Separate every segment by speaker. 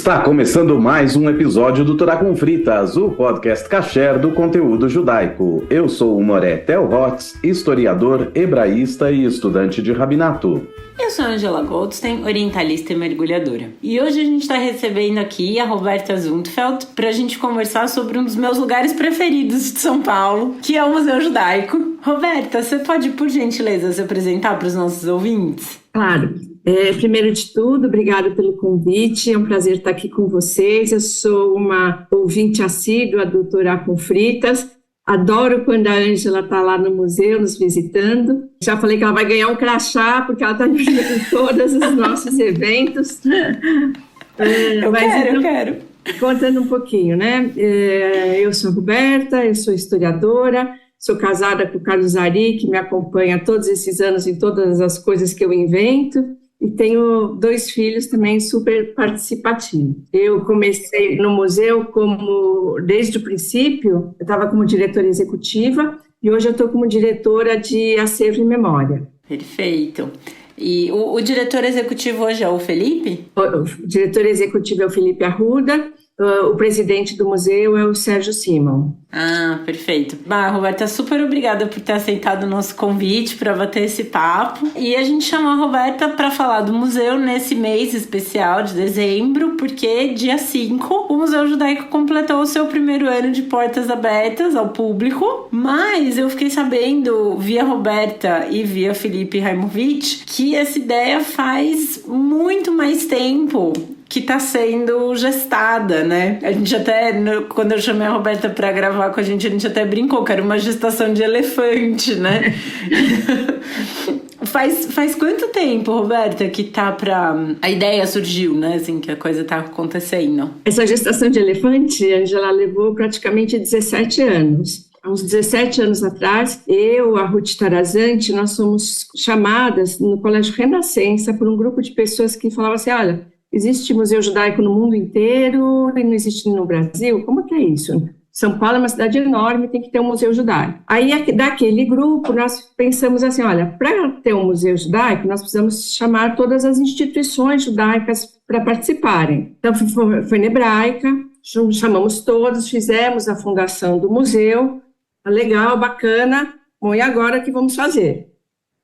Speaker 1: Está começando mais um episódio do Torá com Fritas, o podcast kasher do conteúdo judaico. Eu sou o Moré Telhotz, historiador, hebraísta e estudante de rabinato.
Speaker 2: Eu sou a Angela Goldstein, orientalista e mergulhadora. E hoje a gente está recebendo aqui a Roberta Zundfeld para a gente conversar sobre um dos meus lugares preferidos de São Paulo, que é o Museu Judaico. Roberta, você pode, por gentileza, se apresentar para os nossos ouvintes?
Speaker 3: Claro. Primeiro de tudo, obrigada pelo convite, é um prazer estar aqui com vocês. Eu sou uma ouvinte assídua do Torá com Fritas, adoro quando a Ângela está lá no museu nos visitando. Já falei que ela vai ganhar um crachá, porque ela está me ajudando em todos os nossos eventos.
Speaker 2: Eu quero.
Speaker 3: Contando um pouquinho, né? Eu sou a Roberta, eu sou historiadora, sou casada com o Carlos Ari, que me acompanha todos esses anos em todas as coisas que eu invento. E tenho 2 filhos também super participativos. Eu comecei no museu desde o princípio, eu estava como diretora executiva e hoje eu estou como diretora de acervo e memória.
Speaker 2: Perfeito. E o diretor executivo hoje é o Felipe?
Speaker 3: O diretor executivo é o Felipe Arruda. O presidente do museu é o Sérgio Simon.
Speaker 2: Ah, perfeito. Roberta, super obrigada por ter aceitado o nosso convite para bater esse papo. E a gente chamou a Roberta para falar do museu nesse mês especial de dezembro, porque dia 5 o Museu Judaico completou o seu primeiro ano de portas abertas ao público. Mas eu fiquei sabendo, via Roberta e via Felipe Raimovich, que essa ideia faz muito mais tempo que está sendo gestada, né? A gente até, quando eu chamei a Roberta para gravar com a gente até brincou que era uma gestação de elefante, né? Faz quanto tempo, Roberta, que a ideia surgiu, né? Assim, que a coisa está acontecendo.
Speaker 3: Essa gestação de elefante, Angela, levou praticamente 17 anos. Há uns 17 anos atrás, eu, a Ruth Tarazante, nós somos chamadas no Colégio Renascença por um grupo de pessoas que falavam assim, olha, existe museu judaico no mundo inteiro e não existe no Brasil? Como que é isso? São Paulo é uma cidade enorme, tem que ter um museu judaico. Aí, daquele grupo, nós pensamos assim, olha, para ter um museu judaico, nós precisamos chamar todas as instituições judaicas para participarem. Então, foi na Hebraica, chamamos todos, fizemos a fundação do museu, legal, bacana, bom, e agora o que vamos fazer?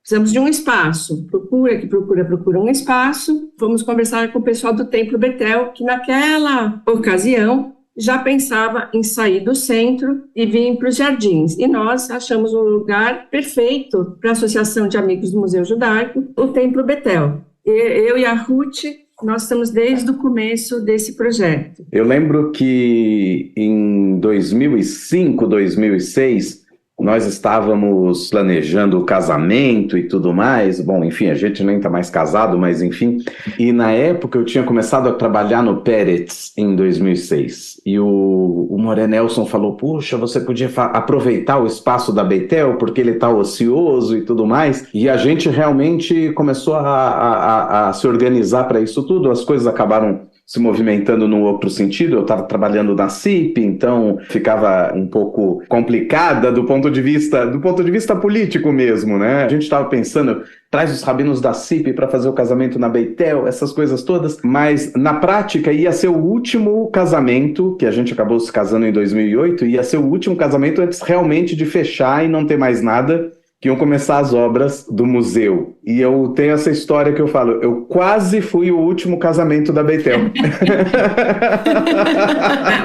Speaker 3: Precisamos de um espaço, procura um espaço. Vamos conversar com o pessoal do Templo Betel, que naquela ocasião já pensava em sair do centro e vir para os jardins. E nós achamos um lugar perfeito para a Associação de Amigos do Museu Judaico, o Templo Betel. Eu e a Ruth, nós estamos desde o começo desse projeto.
Speaker 1: Eu lembro que em 2005, 2006... nós estávamos planejando o casamento e tudo mais, bom, enfim, a gente nem está mais casado, mas enfim, e na época eu tinha começado a trabalhar no Peretz em 2006, e o Moré Nelson falou, puxa, você podia aproveitar o espaço da Beitel, porque ele está ocioso e tudo mais, e a gente realmente começou a se organizar para isso tudo, as coisas acabaram se movimentando num outro sentido. Eu estava trabalhando na CIP, então ficava um pouco complicada do ponto de vista político mesmo, né? A gente estava pensando, traz os rabinos da CIP para fazer o casamento na Beitel, essas coisas todas, mas na prática ia ser o último casamento, que a gente acabou se casando em 2008, ia ser o último casamento antes realmente de fechar e não ter mais nada, que iam começar as obras do museu. E eu tenho essa história que eu falo, eu quase fui o último casamento da Beitel.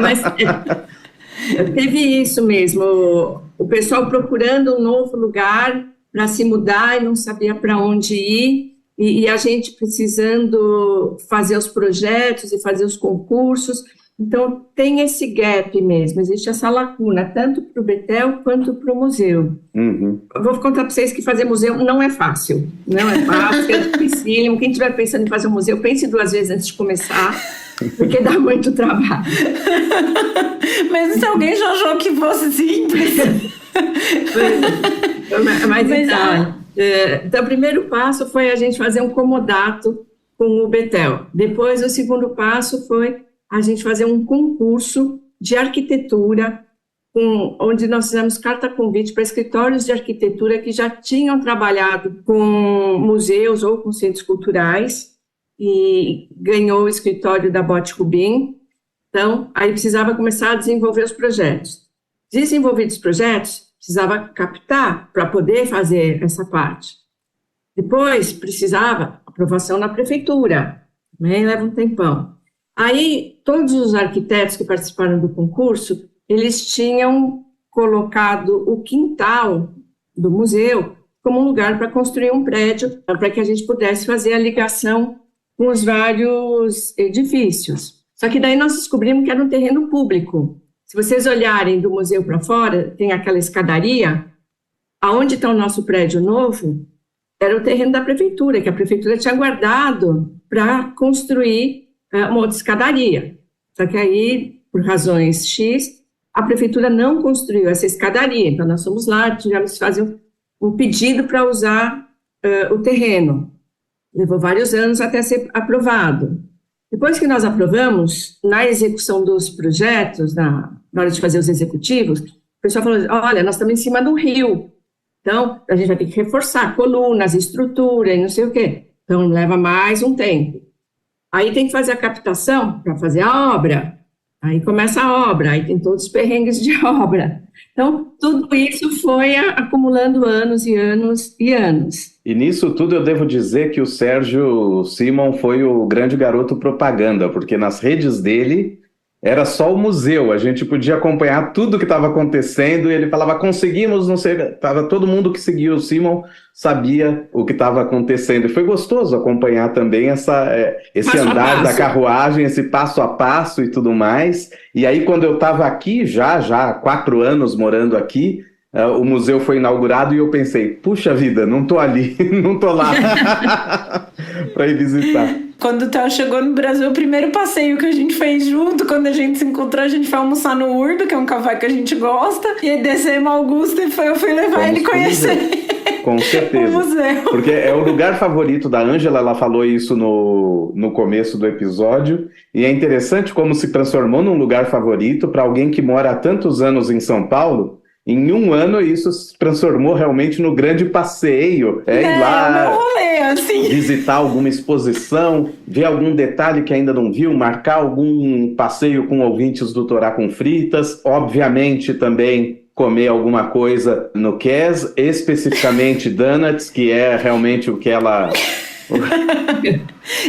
Speaker 3: Mas teve isso mesmo, o pessoal procurando um novo lugar para se mudar e não sabia para onde ir, e a gente precisando fazer os projetos e fazer os concursos. Então, tem esse gap mesmo, existe essa lacuna, tanto para o Betel quanto para o museu.
Speaker 1: Uhum.
Speaker 3: Eu vou contar para vocês que fazer museu não é fácil, é dificílimo. Quem estiver pensando em fazer um museu, pense 2 vezes antes de começar, porque dá muito trabalho.
Speaker 2: Mas se alguém já achou que fosse simples...
Speaker 3: Então, o primeiro passo foi a gente fazer um comodato com o Betel. Depois, o segundo passo foi a gente fazer um concurso de arquitetura, onde nós fizemos carta-convite para escritórios de arquitetura que já tinham trabalhado com museus ou com centros culturais, e ganhou o escritório da Bote Rubim. Então, aí precisava começar a desenvolver os projetos. Desenvolvidos os projetos, precisava captar para poder fazer essa parte. Depois, precisava aprovação na prefeitura, também leva um tempão. Aí, todos os arquitetos que participaram do concurso, eles tinham colocado o quintal do museu como um lugar para construir um prédio, para que a gente pudesse fazer a ligação com os vários edifícios. Só que daí nós descobrimos que era um terreno público. Se vocês olharem do museu para fora, tem aquela escadaria. Aonde está o nosso prédio novo, era o terreno da prefeitura, que a prefeitura tinha guardado para construir uma outra escadaria. Só que aí, por razões X, a prefeitura não construiu essa escadaria. Então, nós fomos lá, tivemos que fazer um pedido para usar o terreno. Levou vários anos até ser aprovado. Depois que nós aprovamos, na execução dos projetos, na hora de fazer os executivos, o pessoal falou, olha, nós estamos em cima do rio, então a gente vai ter que reforçar colunas, estrutura e não sei o quê. Então leva mais um tempo. Aí tem que fazer a captação para fazer a obra. Aí começa a obra, aí tem todos os perrengues de obra. Então, tudo isso foi acumulando anos e anos e anos.
Speaker 1: E nisso tudo eu devo dizer que o Sérgio Simon foi o grande garoto propaganda, porque nas redes dele era só o museu, a gente podia acompanhar tudo que estava acontecendo, e ele falava, conseguimos, não sei, tava, todo mundo que seguia o Simon sabia o que estava acontecendo, e foi gostoso acompanhar também esse andar da carruagem, esse passo a passo e tudo mais. E aí quando eu estava aqui, já há 4 anos morando aqui, o museu foi inaugurado e eu pensei, puxa vida, não tô ali, não tô lá para ir visitar.
Speaker 2: Quando o Theo chegou no Brasil, o primeiro passeio que a gente fez junto, quando a gente se encontrou, a gente foi almoçar no Urbe, que é um café que a gente gosta, e aí descemos Augusta e eu fui levar ele conhecer.
Speaker 1: Com certeza.
Speaker 2: O museu.
Speaker 1: Porque é o lugar favorito da Ângela, ela falou isso no começo do episódio, e é interessante como se transformou num lugar favorito para alguém que mora há tantos anos em São Paulo. Em 1 ano, isso se transformou realmente no grande passeio. Ir lá,
Speaker 2: meu rolê, assim.
Speaker 1: Visitar alguma exposição, ver algum detalhe que ainda não viu, marcar algum passeio com ouvintes do Torá com Fritas. Obviamente, também comer alguma coisa no Kes, especificamente donuts, que é realmente o que ela...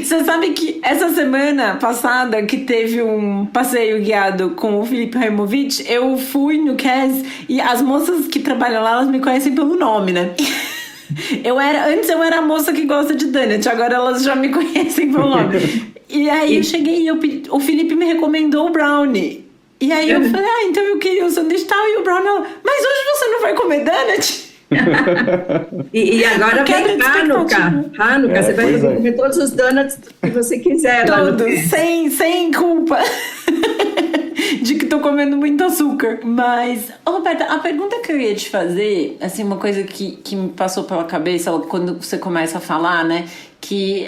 Speaker 2: Você sabe que essa semana passada que teve um passeio guiado com o Felipe Raimovic, eu fui no Kes e as moças que trabalham lá, elas me conhecem pelo nome, né? Antes eu era a moça que gosta de donut, agora elas já me conhecem pelo nome. E aí eu cheguei e o Felipe me recomendou o brownie. E aí eu falei, então eu queria o sanduíche tal, e o brownie, mas hoje você não vai comer donut?
Speaker 3: e agora vem Hanukkah, você vai comer todos os donuts que você quiser.
Speaker 2: Todos, sem culpa de que tô comendo muito açúcar. Mas, Roberta, a pergunta que eu ia te fazer, assim, uma coisa que me passou pela cabeça quando você começa a falar, né, que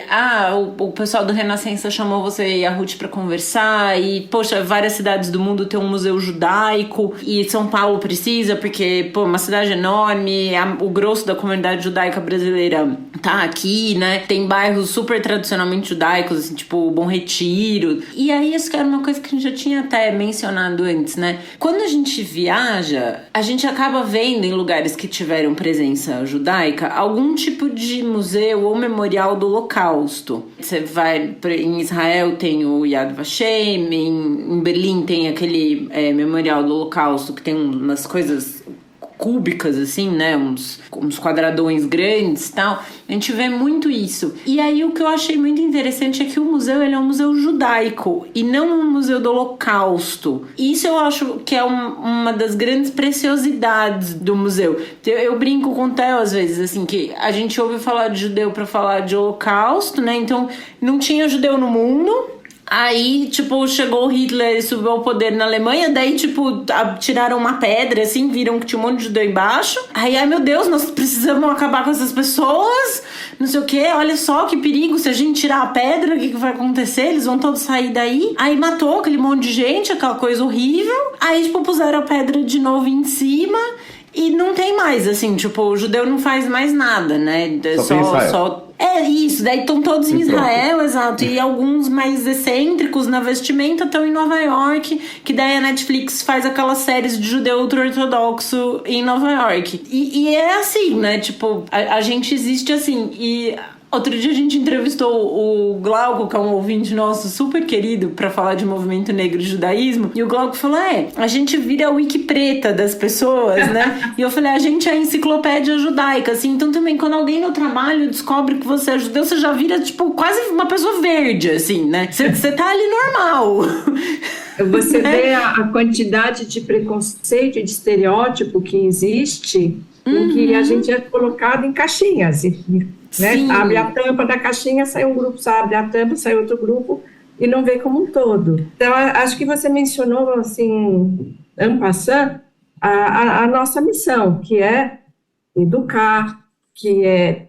Speaker 2: o pessoal do Renascença chamou você e a Ruth para conversar, e poxa, várias cidades do mundo tem um museu judaico e São Paulo precisa, porque uma cidade enorme, o grosso da comunidade judaica brasileira tá aqui, né? Tem bairros super tradicionalmente judaicos, assim, tipo Bom Retiro. E aí isso que era uma coisa que a gente já tinha até mencionado antes, né? Quando a gente viaja, a gente acaba vendo em lugares que tiveram presença judaica algum tipo de museu ou memorial do Holocausto. Você vai em Israel, tem o Yad Vashem, em Berlim tem aquele memorial do Holocausto que tem umas coisas cúbicas, assim, né, uns quadradões grandes e tal. A gente vê muito isso. E aí o que eu achei muito interessante é que o museu, ele é um museu judaico e não um museu do Holocausto. E isso eu acho que é uma das grandes preciosidades do museu. Eu brinco com o Theo às vezes, assim, que a gente ouve falar de judeu para falar de Holocausto, né, então não tinha judeu no mundo. Aí, tipo, chegou o Hitler e subiu ao poder na Alemanha, daí, tipo, tiraram uma pedra, assim, viram que tinha um monte de judeu embaixo. Aí, ai meu Deus, nós precisamos acabar com essas pessoas, não sei o quê, olha só que perigo, se a gente tirar a pedra, o que vai acontecer? Eles vão todos sair daí. Aí matou aquele monte de gente, aquela coisa horrível. Aí, tipo, puseram a pedra de novo em cima e não tem mais, assim, tipo, o judeu não faz mais nada, né? É isso, daí estão todos em Israel, exato, e alguns mais excêntricos na vestimenta estão em Nova York, que daí a Netflix faz aquelas séries de judeu ultra-ortodoxo em Nova York. E é assim, né, tipo, a gente existe assim, e... Outro dia a gente entrevistou o Glauco, que é um ouvinte nosso super querido, pra falar de movimento negro e judaísmo, e o Glauco falou, a gente vira a wiki preta das pessoas, né? E eu falei, a gente é a enciclopédia judaica, assim, então também quando alguém no trabalho descobre que você é judeu, você já vira, tipo, quase uma pessoa verde, assim, né? Você tá ali normal.
Speaker 3: Você vê a quantidade de preconceito e de estereótipo que existe, em que a gente é colocado em caixinhas, né? Abre a tampa da caixinha, sai um grupo, abre a tampa, sai outro grupo, e não vê como um todo. Então, acho que você mencionou, assim, en passant, a nossa missão, que é educar, que é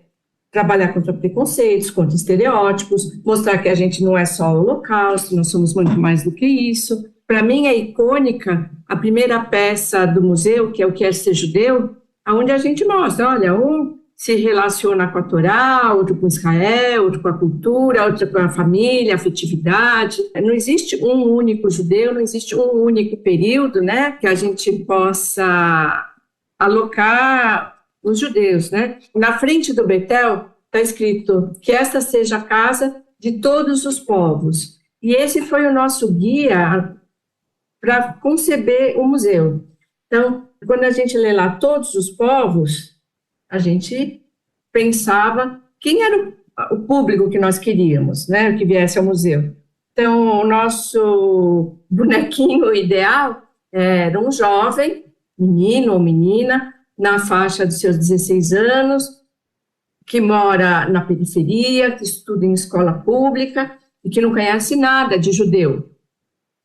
Speaker 3: trabalhar contra preconceitos, contra estereótipos, mostrar que a gente não é só o Holocausto, nós somos muito mais do que isso. Para mim é icônica a primeira peça do museu, que é o Quer Ser Judeu, onde a gente mostra, olha, um se relaciona com a Torá, outro com Israel, outro com a cultura, outro com a família, a afetividade. Não existe um único judeu, não existe um único período, né, que a gente possa alocar os judeus, né? Na frente do Betel está escrito que esta seja a casa de todos os povos. E esse foi o nosso guia para conceber o museu. Então, quando a gente lê lá todos os povos, a gente pensava quem era o público que nós queríamos, né, que viesse ao museu. Então, o nosso bonequinho ideal era um jovem, menino ou menina, na faixa dos seus 16 anos, que mora na periferia, que estuda em escola pública e que não conhece nada de judeu,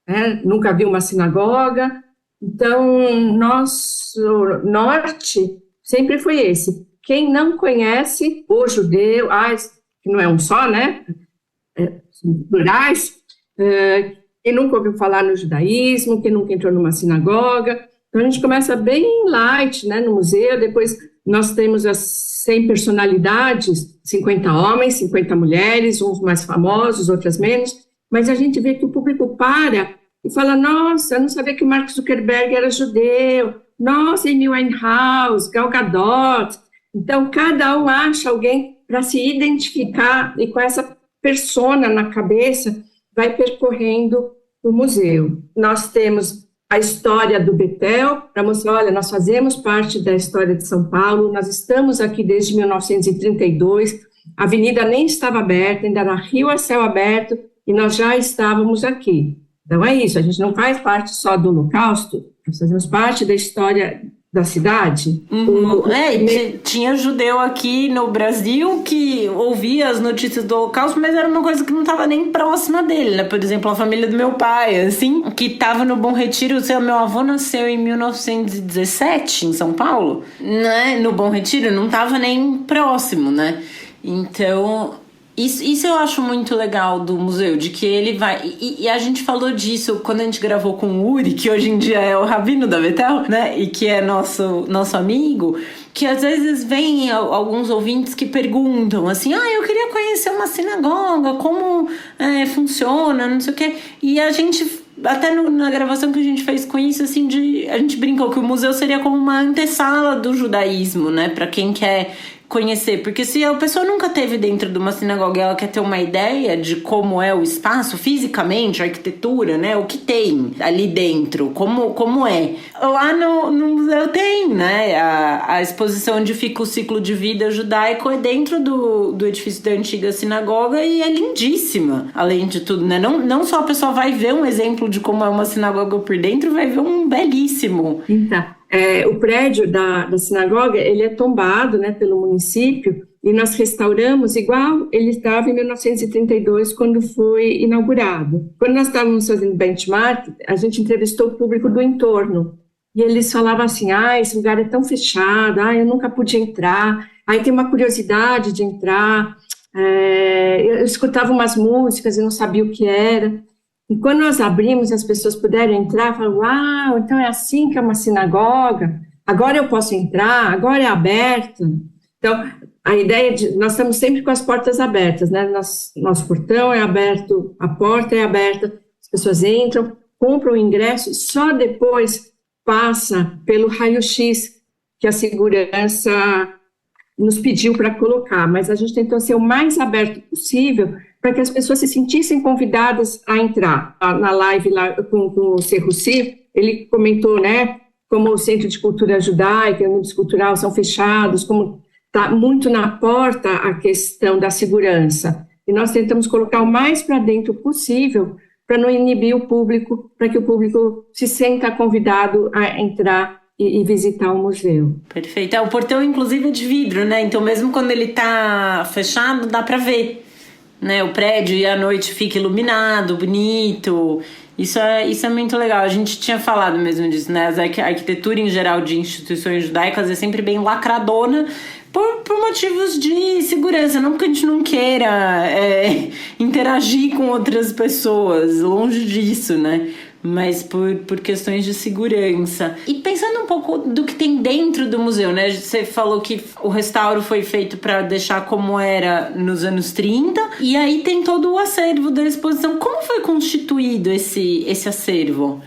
Speaker 3: né? Nunca viu uma sinagoga. Então, nosso norte sempre foi esse. Quem não conhece o judeu, que não é um só, né? Plurais, quem nunca ouviu falar no judaísmo, quem nunca entrou numa sinagoga. Então, a gente começa bem light, né, no museu, depois nós temos as 100 personalidades, 50 homens, 50 mulheres, uns mais famosos, outras menos, mas a gente vê que o público para e fala, nossa, eu não sabia que o Mark Zuckerberg era judeu, nossa, Amy Winehouse, Gal Gadot. Então, cada um acha alguém para se identificar e com essa persona na cabeça vai percorrendo o museu. Nós temos a história do Betel, para mostrar, olha, nós fazemos parte da história de São Paulo, nós estamos aqui desde 1932, a avenida nem estava aberta, ainda era rio a céu aberto, e nós já estávamos aqui. Então é isso, a gente não faz parte só do Holocausto, nós fazemos parte da história da cidade.
Speaker 2: Tinha judeu aqui no Brasil que ouvia as notícias do Holocausto, mas era uma coisa que não estava nem próxima dele, né? Por exemplo, a família do meu pai, assim, que estava no Bom Retiro. Meu avô nasceu em 1917 em São Paulo, né? No Bom Retiro, não estava nem próximo, né? Então, isso eu acho muito legal do museu, de que ele vai... E a gente falou disso quando a gente gravou com o Uri, que hoje em dia é o rabino da Betel, né? E que é nosso amigo, que às vezes vem alguns ouvintes que perguntam assim, eu queria conhecer uma sinagoga, como funciona, não sei o quê. E a gente... Até na gravação que a gente fez com isso, assim, a gente brincou que o museu seria como uma antessala do judaísmo, né? Para quem quer conhecer, porque se a pessoa nunca teve dentro de uma sinagoga e ela quer ter uma ideia de como é o espaço fisicamente, a arquitetura, né, o que tem ali dentro, como é. Lá no museu tem, né, a exposição onde fica o ciclo de vida judaico é dentro do edifício da antiga sinagoga e é lindíssima, além de tudo, né, não só a pessoa vai ver um exemplo de como é uma sinagoga por dentro, vai ver um belíssimo.
Speaker 3: Então, o prédio da sinagoga, ele é tombado, né, pelo município, e nós restauramos igual ele estava em 1932, quando foi inaugurado. Quando nós estávamos fazendo benchmark, a gente entrevistou o público do entorno, e eles falavam assim, esse lugar é tão fechado, eu nunca pude entrar, aí tem uma curiosidade de entrar, eu escutava umas músicas e não sabia o que era. E quando nós abrimos e as pessoas puderam entrar, falaram, uau, então é assim que é uma sinagoga, agora eu posso entrar, agora é aberto. Então, a ideia de... Nós estamos sempre com as portas abertas, né? Nosso portão é aberto, a porta é aberta, as pessoas entram, compram o ingresso, só depois passa pelo raio-x que a segurança nos pediu para colocar, mas a gente tentou ser o mais aberto possível para que as pessoas se sentissem convidadas a entrar. Na live lá com o Serruci, ele comentou, né, como o Centro de Cultura Judaica e o Núcleo Cultural são fechados, como está muito na porta a questão da segurança. E nós tentamos colocar o mais para dentro possível para não inibir o público, para que o público se sinta convidado a entrar e visitar o museu.
Speaker 2: Perfeito. O portão, inclusive, é de vidro, né? Então, mesmo quando ele está fechado, dá para ver, né? O prédio e à noite fica iluminado, bonito. Isso é muito legal. A gente tinha falado mesmo disso, né? A arquitetura, em geral, de instituições judaicas é sempre bem lacradona, por motivos de segurança, não porque a gente não queira interagir com outras pessoas, longe disso, né? Mas por questões de segurança. E pensando um pouco do que tem dentro do museu, né? Você falou que o restauro foi feito para deixar como era nos anos 30, e aí tem todo o acervo da exposição. Como foi constituído esse acervo?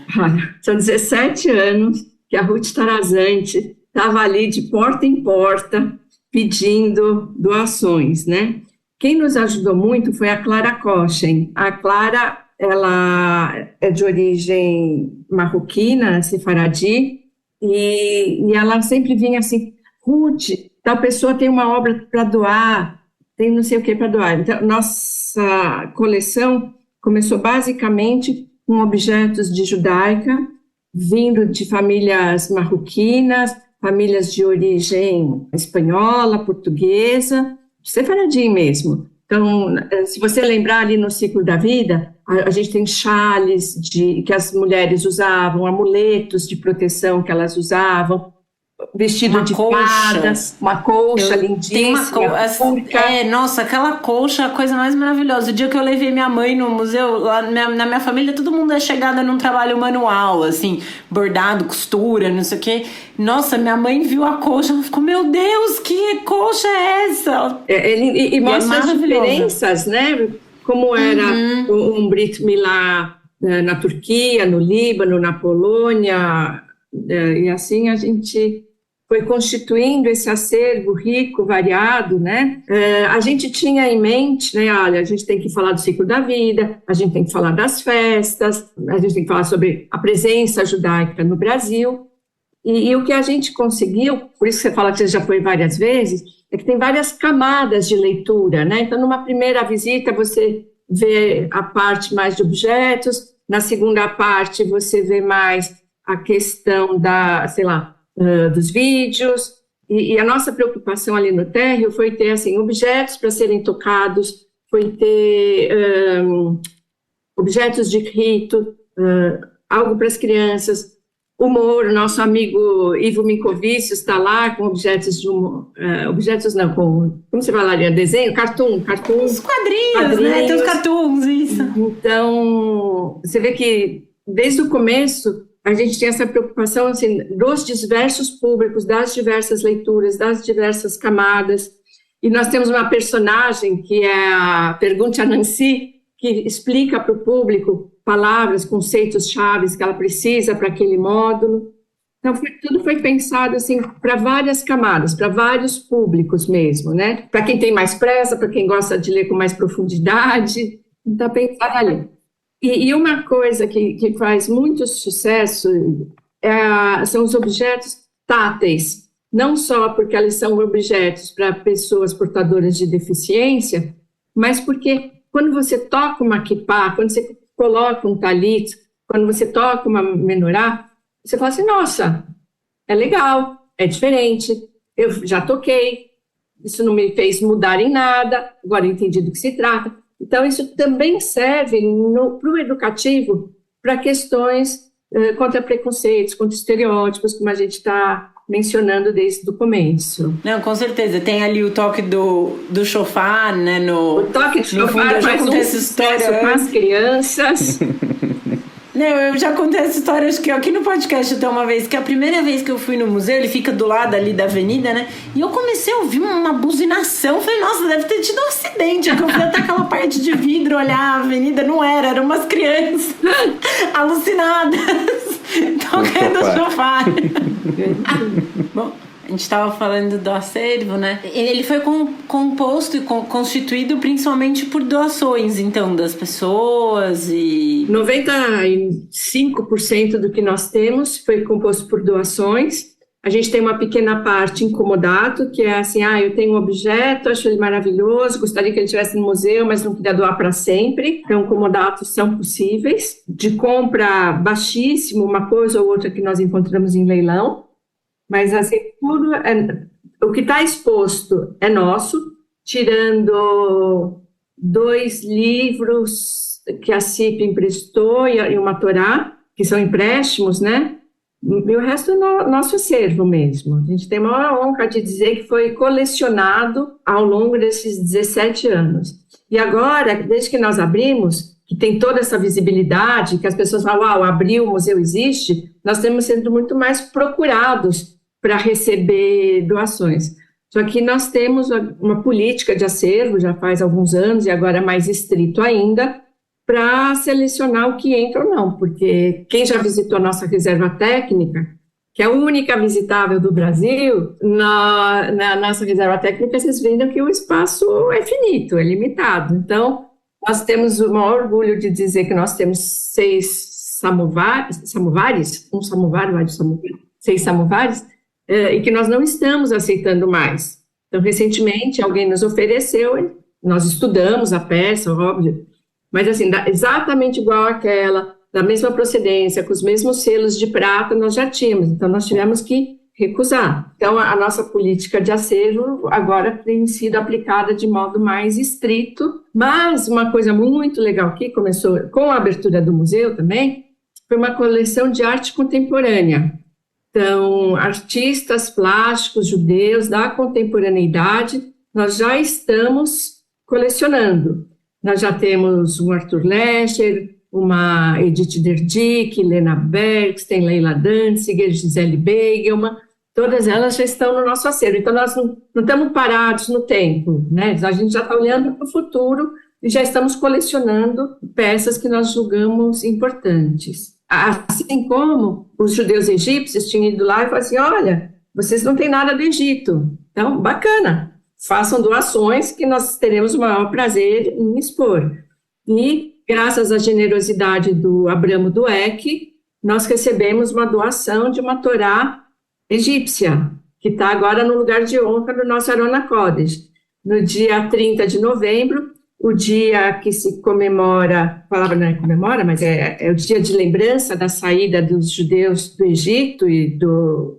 Speaker 3: São 17 anos que a Ruth Tarazanti estava ali de porta em porta, pedindo doações, né? Quem nos ajudou muito foi a Clara Kochen. A Clara, ela é de origem marroquina, sefaradi, e ela sempre vinha assim, Ruth, tal pessoa tem uma obra para doar, tem não sei o que para doar. Então, nossa coleção começou basicamente com objetos de judaica, vindo de famílias marroquinas, famílias de origem espanhola, portuguesa, sefaradi mesmo. Então, se você lembrar ali no ciclo da vida, a gente tem chales que as mulheres usavam, amuletos de proteção que elas usavam, vestido de fadas, uma colcha lindíssima.
Speaker 2: Nossa, aquela colcha é a coisa mais maravilhosa. O dia que eu levei minha mãe no museu, lá na minha família, todo mundo é chegada num trabalho manual, assim, bordado, costura, não sei o quê. Nossa, minha mãe viu a colcha, ela ficou, meu Deus, que colcha é essa?
Speaker 3: E mostra as diferenças, né? Como era um Brit Milá na Turquia, no Líbano, na Polônia, e assim a gente foi constituindo esse acervo rico, variado, né? A gente tinha em mente, né? Olha, a gente tem que falar do ciclo da vida, a gente tem que falar das festas, a gente tem que falar sobre a presença judaica no Brasil. E o que a gente conseguiu, por isso que você fala que você já foi várias vezes, é que tem várias camadas de leitura, né? Então, numa primeira visita, você vê a parte mais de objetos, na segunda parte, você vê mais a questão dos vídeos, e a nossa preocupação ali no térreo foi ter, assim, objetos para serem tocados, foi ter objetos de rito, algo para as crianças, humor. O nosso amigo Ivo Minkovic está lá com objetos de humor, como você falaria, desenho? Cartoon.
Speaker 2: Os quadrinhos, né? Tem os cartoons, isso.
Speaker 3: Então, você vê que desde o começo a gente tem essa preocupação, assim, dos diversos públicos, das diversas leituras, das diversas camadas. E nós temos uma personagem que é a Pergunte a Nancy, que explica para o público palavras, conceitos chaves que ela precisa para aquele módulo. Então, tudo foi pensado assim, para várias camadas, para vários públicos mesmo, né? Para quem tem mais pressa, para quem gosta de ler com mais profundidade, está pensado ali. E uma coisa que faz muito sucesso são os objetos táteis, não só porque eles são objetos para pessoas portadoras de deficiência, mas porque quando você toca uma kippá, quando você coloca um talit, quando você toca uma menorá, você fala assim, nossa, é legal, é diferente, eu já toquei, isso não me fez mudar em nada, agora eu entendi do que se trata. Então, isso também serve para o educativo para questões contra preconceitos, contra estereótipos, como a gente está mencionando desde o começo.
Speaker 2: Não, com certeza. Tem ali o toque do shofar, né?
Speaker 3: O toque de shofar faz um sucesso com as crianças.
Speaker 2: Não, eu já contei essa história, acho que aqui no podcast até uma vez, que a primeira vez que eu fui no museu, ele fica do lado ali da avenida, né? E eu comecei a ouvir uma buzinação. Falei, nossa, deve ter tido um acidente. Que eu fui até aquela parte de vidro olhar a avenida, não era, eram umas crianças alucinadas, tocando o sofá. Bom, a gente estava falando do acervo, né? Ele foi composto e constituído principalmente por doações, então, das pessoas e...
Speaker 3: 95% do que nós temos foi composto por doações. A gente tem uma pequena parte em comodato, que é assim, eu tenho um objeto, acho ele maravilhoso, gostaria que ele estivesse no museu, mas não queria doar para sempre. Então, comodatos são possíveis. De compra baixíssimo, uma coisa ou outra que nós encontramos em leilão. Mas, assim, tudo o que está exposto é nosso, tirando 2 livros que a CIP emprestou e uma Torá, que são empréstimos, né? E o resto é nosso acervo mesmo. A gente tem a maior honra de dizer que foi colecionado ao longo desses 17 anos. E agora, desde que nós abrimos, que tem toda essa visibilidade, que as pessoas falam, abriu, o museu existe, nós temos sido muito mais procurados para receber doações. Só que nós temos uma política de acervo, já faz alguns anos, e agora é mais estrito ainda, para selecionar o que entra ou não, porque quem já visitou a nossa reserva técnica, que é a única visitável do Brasil, na nossa reserva técnica, vocês viram que o espaço é finito, é limitado. Então, nós temos o maior orgulho de dizer que nós temos 6 samovares, 6 samovares, e que nós não estamos aceitando mais. Então, recentemente, alguém nos ofereceu, nós estudamos a peça, óbvio, mas assim, exatamente igual àquela, da mesma procedência, com os mesmos selos de prata, nós já tínhamos, então nós tivemos que recusar. Então, a nossa política de acervo agora tem sido aplicada de modo mais estrito, mas uma coisa muito legal que começou com a abertura do museu também, foi uma coleção de arte contemporânea. Então, artistas plásticos judeus da contemporaneidade, nós já estamos colecionando. Nós já temos um Arthur Lescher, uma Edith Derdick, Lena Bergsten, Leila Danziger, Gisele Beigelman, todas elas já estão no nosso acervo. Então, nós não estamos parados no tempo, né? A gente já está olhando para o futuro e já estamos colecionando peças que nós julgamos importantes. Assim como os judeus egípcios tinham ido lá e falaram assim, olha, vocês não têm nada do Egito, então, bacana, façam doações que nós teremos o maior prazer em expor. E, graças à generosidade do Abramo Dueck, nós recebemos uma doação de uma Torá egípcia, que está agora no lugar de honra do nosso Arona Kodesh. No dia 30 de novembro, o dia que se comemora, a palavra não é comemora, mas é o dia de lembrança da saída dos judeus do Egito e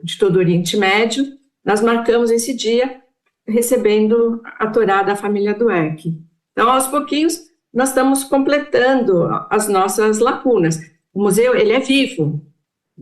Speaker 3: de todo o Oriente Médio, nós marcamos esse dia recebendo a Torá da família Dueck. Então, aos pouquinhos, nós estamos completando as nossas lacunas. O museu, ele é vivo,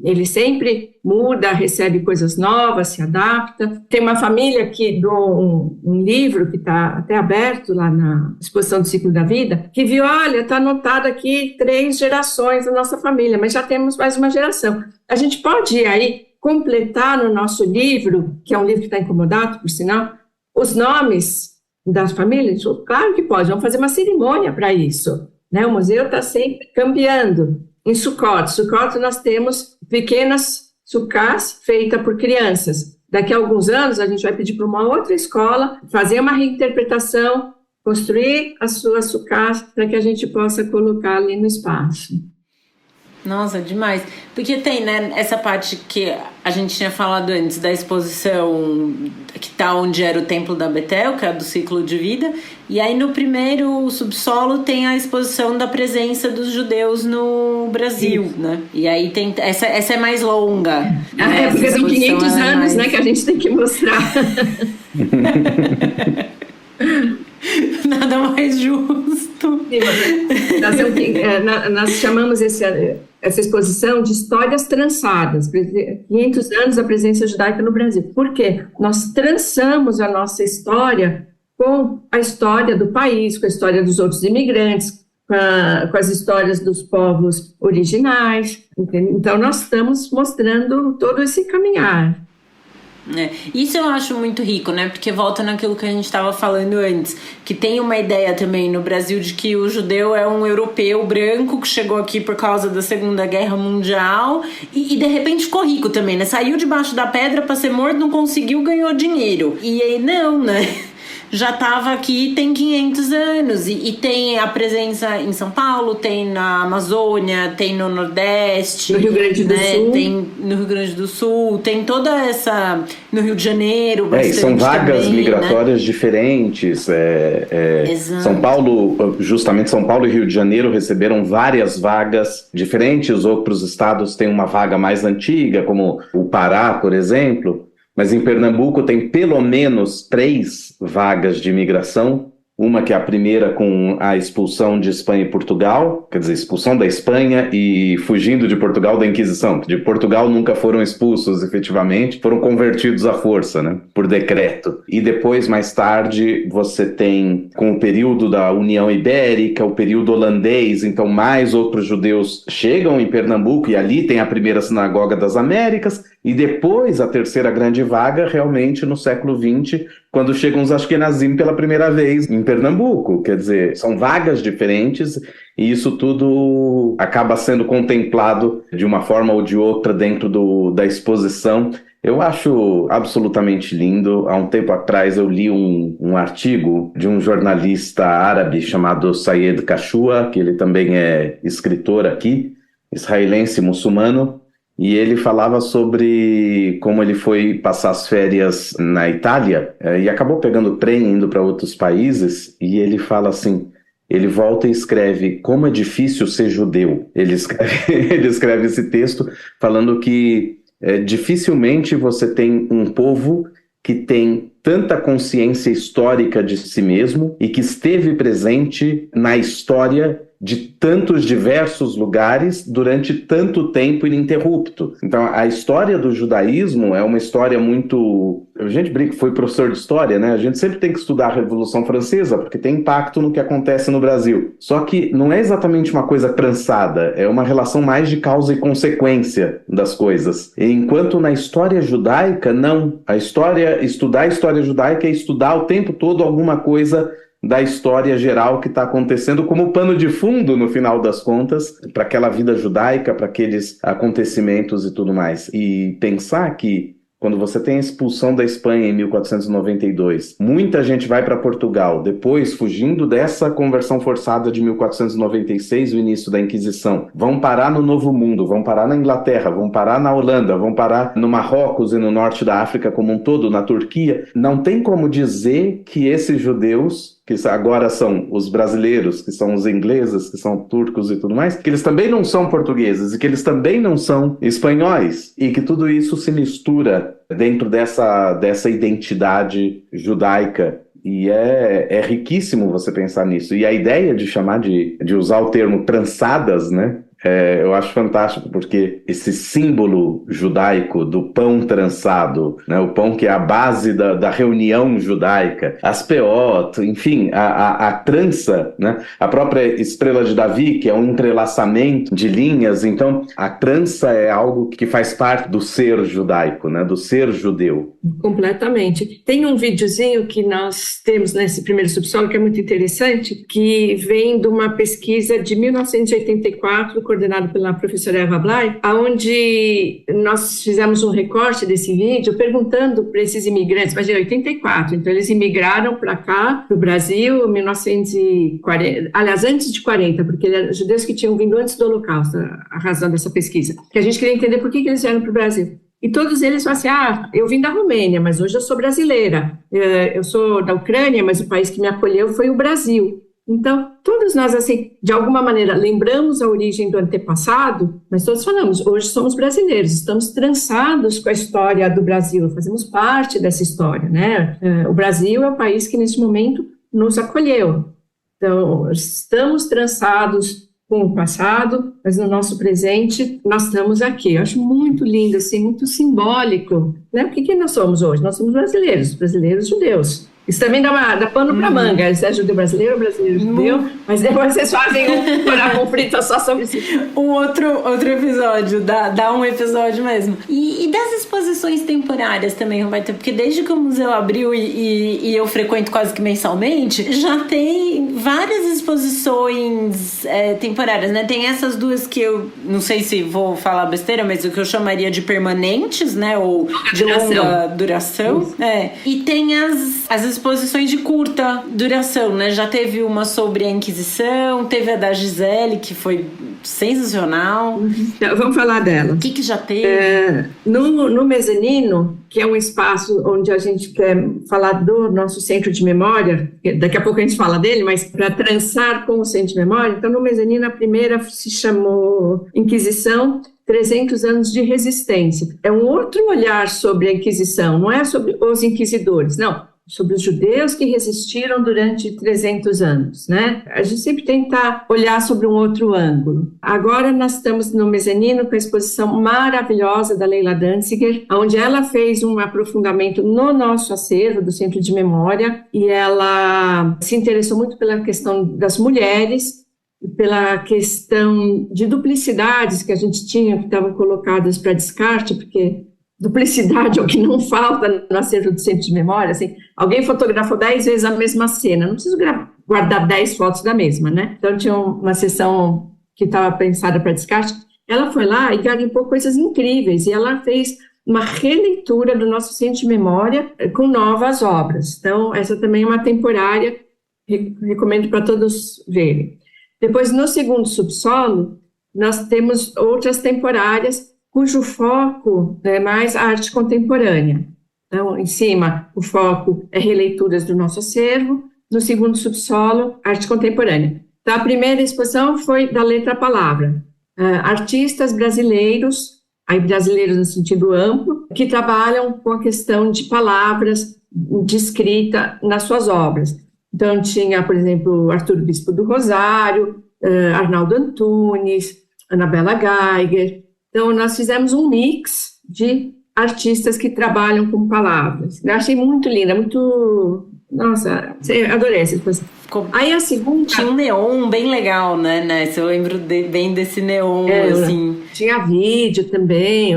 Speaker 3: ele sempre muda, recebe coisas novas, se adapta. Tem uma família que doou um livro que está até aberto lá na exposição do Ciclo da Vida, que viu, olha, está anotado aqui 3 gerações da nossa família, mas já temos mais uma geração. A gente pode ir aí completar no nosso livro, que é um livro que está incomodado, por sinal, os nomes das famílias? Claro que pode, vamos fazer uma cerimônia para isso, né? O museu está sempre cambiando. Em Sukkot nós temos pequenas sucás feitas por crianças. Daqui a alguns anos a gente vai pedir para uma outra escola fazer uma reinterpretação, construir as suas sucás para que a gente possa colocar ali no espaço.
Speaker 2: Nossa, demais. Porque tem, né, essa parte que a gente tinha falado antes da exposição que tá onde era o Templo da Betel, que é do Ciclo de Vida, e aí no primeiro subsolo tem a exposição da presença dos judeus no Brasil, né? E aí tem essa é mais longa.
Speaker 3: Né? Porque são 500 anos, né, que a gente tem que mostrar.
Speaker 2: Nada mais justo.
Speaker 3: Nós chamamos essa exposição de histórias trançadas, 500 anos da presença judaica no Brasil. Por quê? Nós trançamos a nossa história com a história do país, com a história dos outros imigrantes, com as histórias dos povos originais. Então, nós estamos mostrando todo esse caminhar.
Speaker 2: Isso eu acho muito rico, né? Porque volta naquilo que a gente estava falando antes, que tem uma ideia também no Brasil de que o judeu é um europeu branco que chegou aqui por causa da Segunda Guerra Mundial e de repente ficou rico também, né? Saiu debaixo da pedra para ser morto, não conseguiu, ganhou dinheiro. E aí não, né? Já estava aqui tem 500 anos e tem a presença em São Paulo, tem na Amazônia, tem no Nordeste,
Speaker 3: no Rio Grande do Sul,
Speaker 2: tem no Rio Grande do Sul, tem toda essa no Rio de Janeiro,
Speaker 1: bastante, são vagas
Speaker 2: também,
Speaker 1: migratórias, né? Diferentes. São Paulo, justamente São Paulo e Rio de Janeiro receberam várias vagas diferentes. Outros estados têm uma vaga mais antiga, como o Pará, por exemplo. Mas em Pernambuco tem pelo menos 3 vagas de imigração, uma que é a primeira com a expulsão de Espanha e Portugal, quer dizer, expulsão da Espanha e fugindo de Portugal da Inquisição. De Portugal nunca foram expulsos efetivamente, foram convertidos à força, né, por decreto. E depois, mais tarde, você tem, com o período da União Ibérica, o período holandês, então mais outros judeus chegam em Pernambuco e ali tem a primeira sinagoga das Américas, e depois a terceira grande vaga realmente no século XX, quando chegam os Ashkenazim pela primeira vez em Pernambuco. Quer dizer, são vagas diferentes e isso tudo acaba sendo contemplado de uma forma ou de outra dentro da exposição. Eu acho absolutamente lindo. Há um tempo atrás eu li um artigo de um jornalista árabe chamado Sayed Kashua, que ele também é escritor aqui, israelense muçulmano. E ele falava sobre como ele foi passar as férias na Itália e acabou pegando trem indo para outros países, e ele fala assim, ele volta e escreve como é difícil ser judeu. Ele escreve esse texto falando que dificilmente você tem um povo que tem tanta consciência histórica de si mesmo e que esteve presente na história de tantos diversos lugares durante tanto tempo ininterrupto. Então, a história do judaísmo é uma história muito... A gente brinca, foi professor de história, né? A gente sempre tem que estudar a Revolução Francesa, porque tem impacto no que acontece no Brasil. Só que não é exatamente uma coisa trançada, é uma relação mais de causa e consequência das coisas. Enquanto na história judaica, não. Estudar a história judaica é estudar o tempo todo alguma coisa da história geral que está acontecendo como pano de fundo, no final das contas, para aquela vida judaica, para aqueles acontecimentos e tudo mais. E pensar que quando você tem a expulsão da Espanha em 1492, muita gente vai para Portugal, depois, fugindo dessa conversão forçada de 1496, o início da Inquisição, vão parar no Novo Mundo, vão parar na Inglaterra, vão parar na Holanda, vão parar no Marrocos e no norte da África como um todo, na Turquia. Não tem como dizer que esses judeus, que agora são os brasileiros, que são os ingleses, que são turcos e tudo mais, que eles também não são portugueses e que eles também não são espanhóis, e que tudo isso se mistura dentro dessa identidade judaica. E é riquíssimo você pensar nisso. E a ideia de chamar de usar o termo trançadas, né? Eu acho fantástico, porque esse símbolo judaico do pão trançado, né, o pão que é a base da reunião judaica, as peot, enfim, a trança, né, a própria estrela de Davi, que é um entrelaçamento de linhas. Então, a trança é algo que faz parte do ser judaico, né, do ser judeu.
Speaker 3: Completamente. Tem um videozinho que nós temos nesse primeiro subsolo que é muito interessante, que vem de uma pesquisa de 1984, coordenado pela professora Eva Blay, onde nós fizemos um recorte desse vídeo perguntando para esses imigrantes, mas em 84, então eles imigraram para cá, para o Brasil, em 1940, aliás, antes de 40, porque eram judeus que tinham vindo antes do Holocausto, a razão dessa pesquisa, que a gente queria entender por que eles vieram para o Brasil. E todos eles falam assim, eu vim da Romênia, mas hoje eu sou brasileira, eu sou da Ucrânia, mas o país que me acolheu foi o Brasil. Então, todos nós, assim, de alguma maneira, lembramos a origem do antepassado, mas todos falamos, hoje somos brasileiros, estamos trançados com a história do Brasil, fazemos parte dessa história, né? O Brasil é o país que, nesse momento, nos acolheu. Então, estamos trançados com o passado, mas no nosso presente, nós estamos aqui. Eu acho muito lindo, assim, muito simbólico, né? O que nós somos hoje? Nós somos brasileiros judeus. Isso também dá pano para manga. Se é judeu brasileiro, brasileiro judeu. Mas depois vocês fazem um conflito só sobre isso.
Speaker 2: Um outro episódio, dá um episódio mesmo. E das exposições temporárias também, Roberta, porque desde que o museu abriu e eu frequento quase que mensalmente, já tem várias exposições temporárias, né? Tem essas duas que eu não sei se vou falar besteira, mas o que eu chamaria de permanentes, né? Ou de longa duração. E tem as exposições de curta duração, né? Já teve uma sobre a Inquisição, teve a da Gisele, que foi sensacional.
Speaker 3: Então, vamos falar dela.
Speaker 2: O que já teve?
Speaker 3: No mezanino, que é um espaço onde a gente quer falar do nosso centro de memória, daqui a pouco a gente fala dele, mas para trançar com o centro de memória, então no mezanino a primeira se chamou Inquisição, 300 anos de resistência. É um outro olhar sobre a Inquisição, não é sobre os inquisidores, não. Sobre os judeus que resistiram durante 300 anos, né? A gente sempre tenta olhar sobre um outro ângulo. Agora nós estamos no mezanino com a exposição maravilhosa da Leila Danziger, onde ela fez um aprofundamento no nosso acervo do Centro de Memória e ela se interessou muito pela questão das mulheres, pela questão de duplicidades que a gente tinha, que estavam colocadas para descarte, porque duplicidade é o que não falta no acervo do Centro de Memória. Assim, alguém fotografou 10 vezes a mesma cena, não preciso guardar 10 fotos da mesma, né? Então tinha uma sessão que estava pensada para descarte, ela foi lá e garimpou coisas incríveis, e ela fez uma releitura do nosso Centro de Memória com novas obras. Então essa também é uma temporária, recomendo para todos verem. Depois, no segundo subsolo, nós temos outras temporárias cujo foco é mais a arte contemporânea. Então, em cima, o foco é releituras do nosso acervo, no segundo subsolo, arte contemporânea. Então, a primeira exposição foi da letra à palavra. Artistas brasileiros, aí brasileiros no sentido amplo, que trabalham com a questão de palavras, de escrita nas suas obras. Então, tinha, por exemplo, Arthur Bispo do Rosário, Arnaldo Antunes, Anabela Geiger. Então, nós fizemos um mix de artistas que trabalham com palavras. Eu achei muito linda, muito... Nossa, adorei essa exposição. Aí a segunda...
Speaker 2: Tinha um neon bem legal, né? Eu lembro bem desse neon, assim.
Speaker 3: Tinha vídeo também,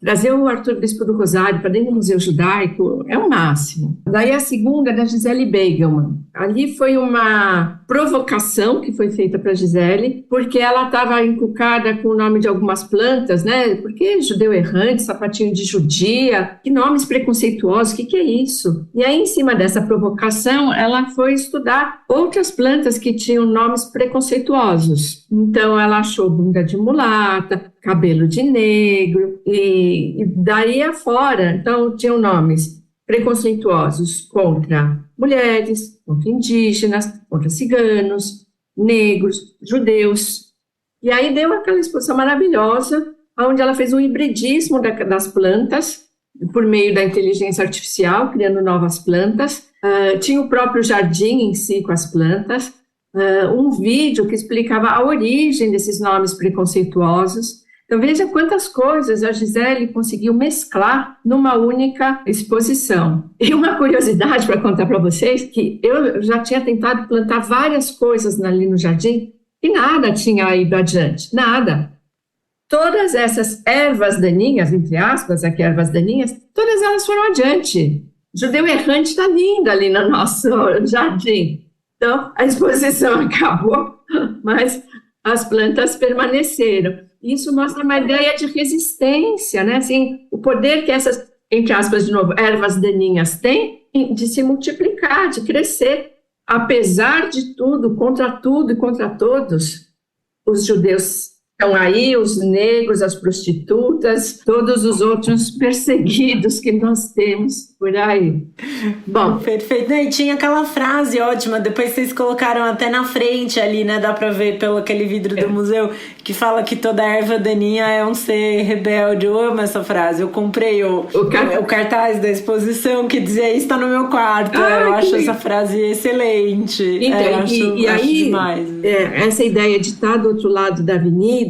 Speaker 3: trazer o Arthur Bispo do Rosário para dentro do Museu Judaico é o máximo. Daí a segunda é da Gisele Beigelman. Ali foi uma provocação que foi feita para a Gisele, porque ela estava encucada com o nome de algumas plantas, né? Porque judeu errante, sapatinho de judia, que nomes preconceituosos, o que é isso? E aí, em cima dessa provocação, ela foi estudar outras plantas que tinham nomes preconceituosos. Então, ela achou bunda de mulata, cabelo de negro, e daí afora, então, tinham nomes preconceituosos contra mulheres, contra indígenas, contra ciganos, negros, judeus. E aí deu aquela exposição maravilhosa, onde ela fez um hibridismo das plantas, por meio da inteligência artificial, criando novas plantas. Tinha o próprio jardim em si com as plantas, um vídeo que explicava a origem desses nomes preconceituosos. Então, veja quantas coisas a Gisele conseguiu mesclar numa única exposição. E uma curiosidade para contar para vocês, que eu já tinha tentado plantar várias coisas ali no jardim e nada tinha ido adiante, nada. Todas essas ervas daninhas, entre aspas, aqui ervas daninhas, todas elas foram adiante. Judeu errante está lindo ali no nosso jardim. Então, a exposição acabou, mas as plantas permaneceram. Isso mostra uma ideia de resistência, né? Assim, o poder que essas, entre aspas, de novo, ervas daninhas têm de se multiplicar, de crescer. Apesar de tudo e contra todos, os judeus estão aí, os negros, as prostitutas, todos os outros perseguidos que nós temos por aí.
Speaker 2: Bom, perfeito. E tinha aquela frase ótima, depois vocês colocaram até na frente ali, né? Dá pra ver pelo aquele vidro do museu, que fala que toda erva daninha é um ser rebelde. Eu amo essa frase. Eu comprei o cartaz da exposição que dizia isso, está no meu quarto. Eu acho essa frase excelente.
Speaker 3: Então, acho demais. Essa ideia de estar do outro lado da avenida,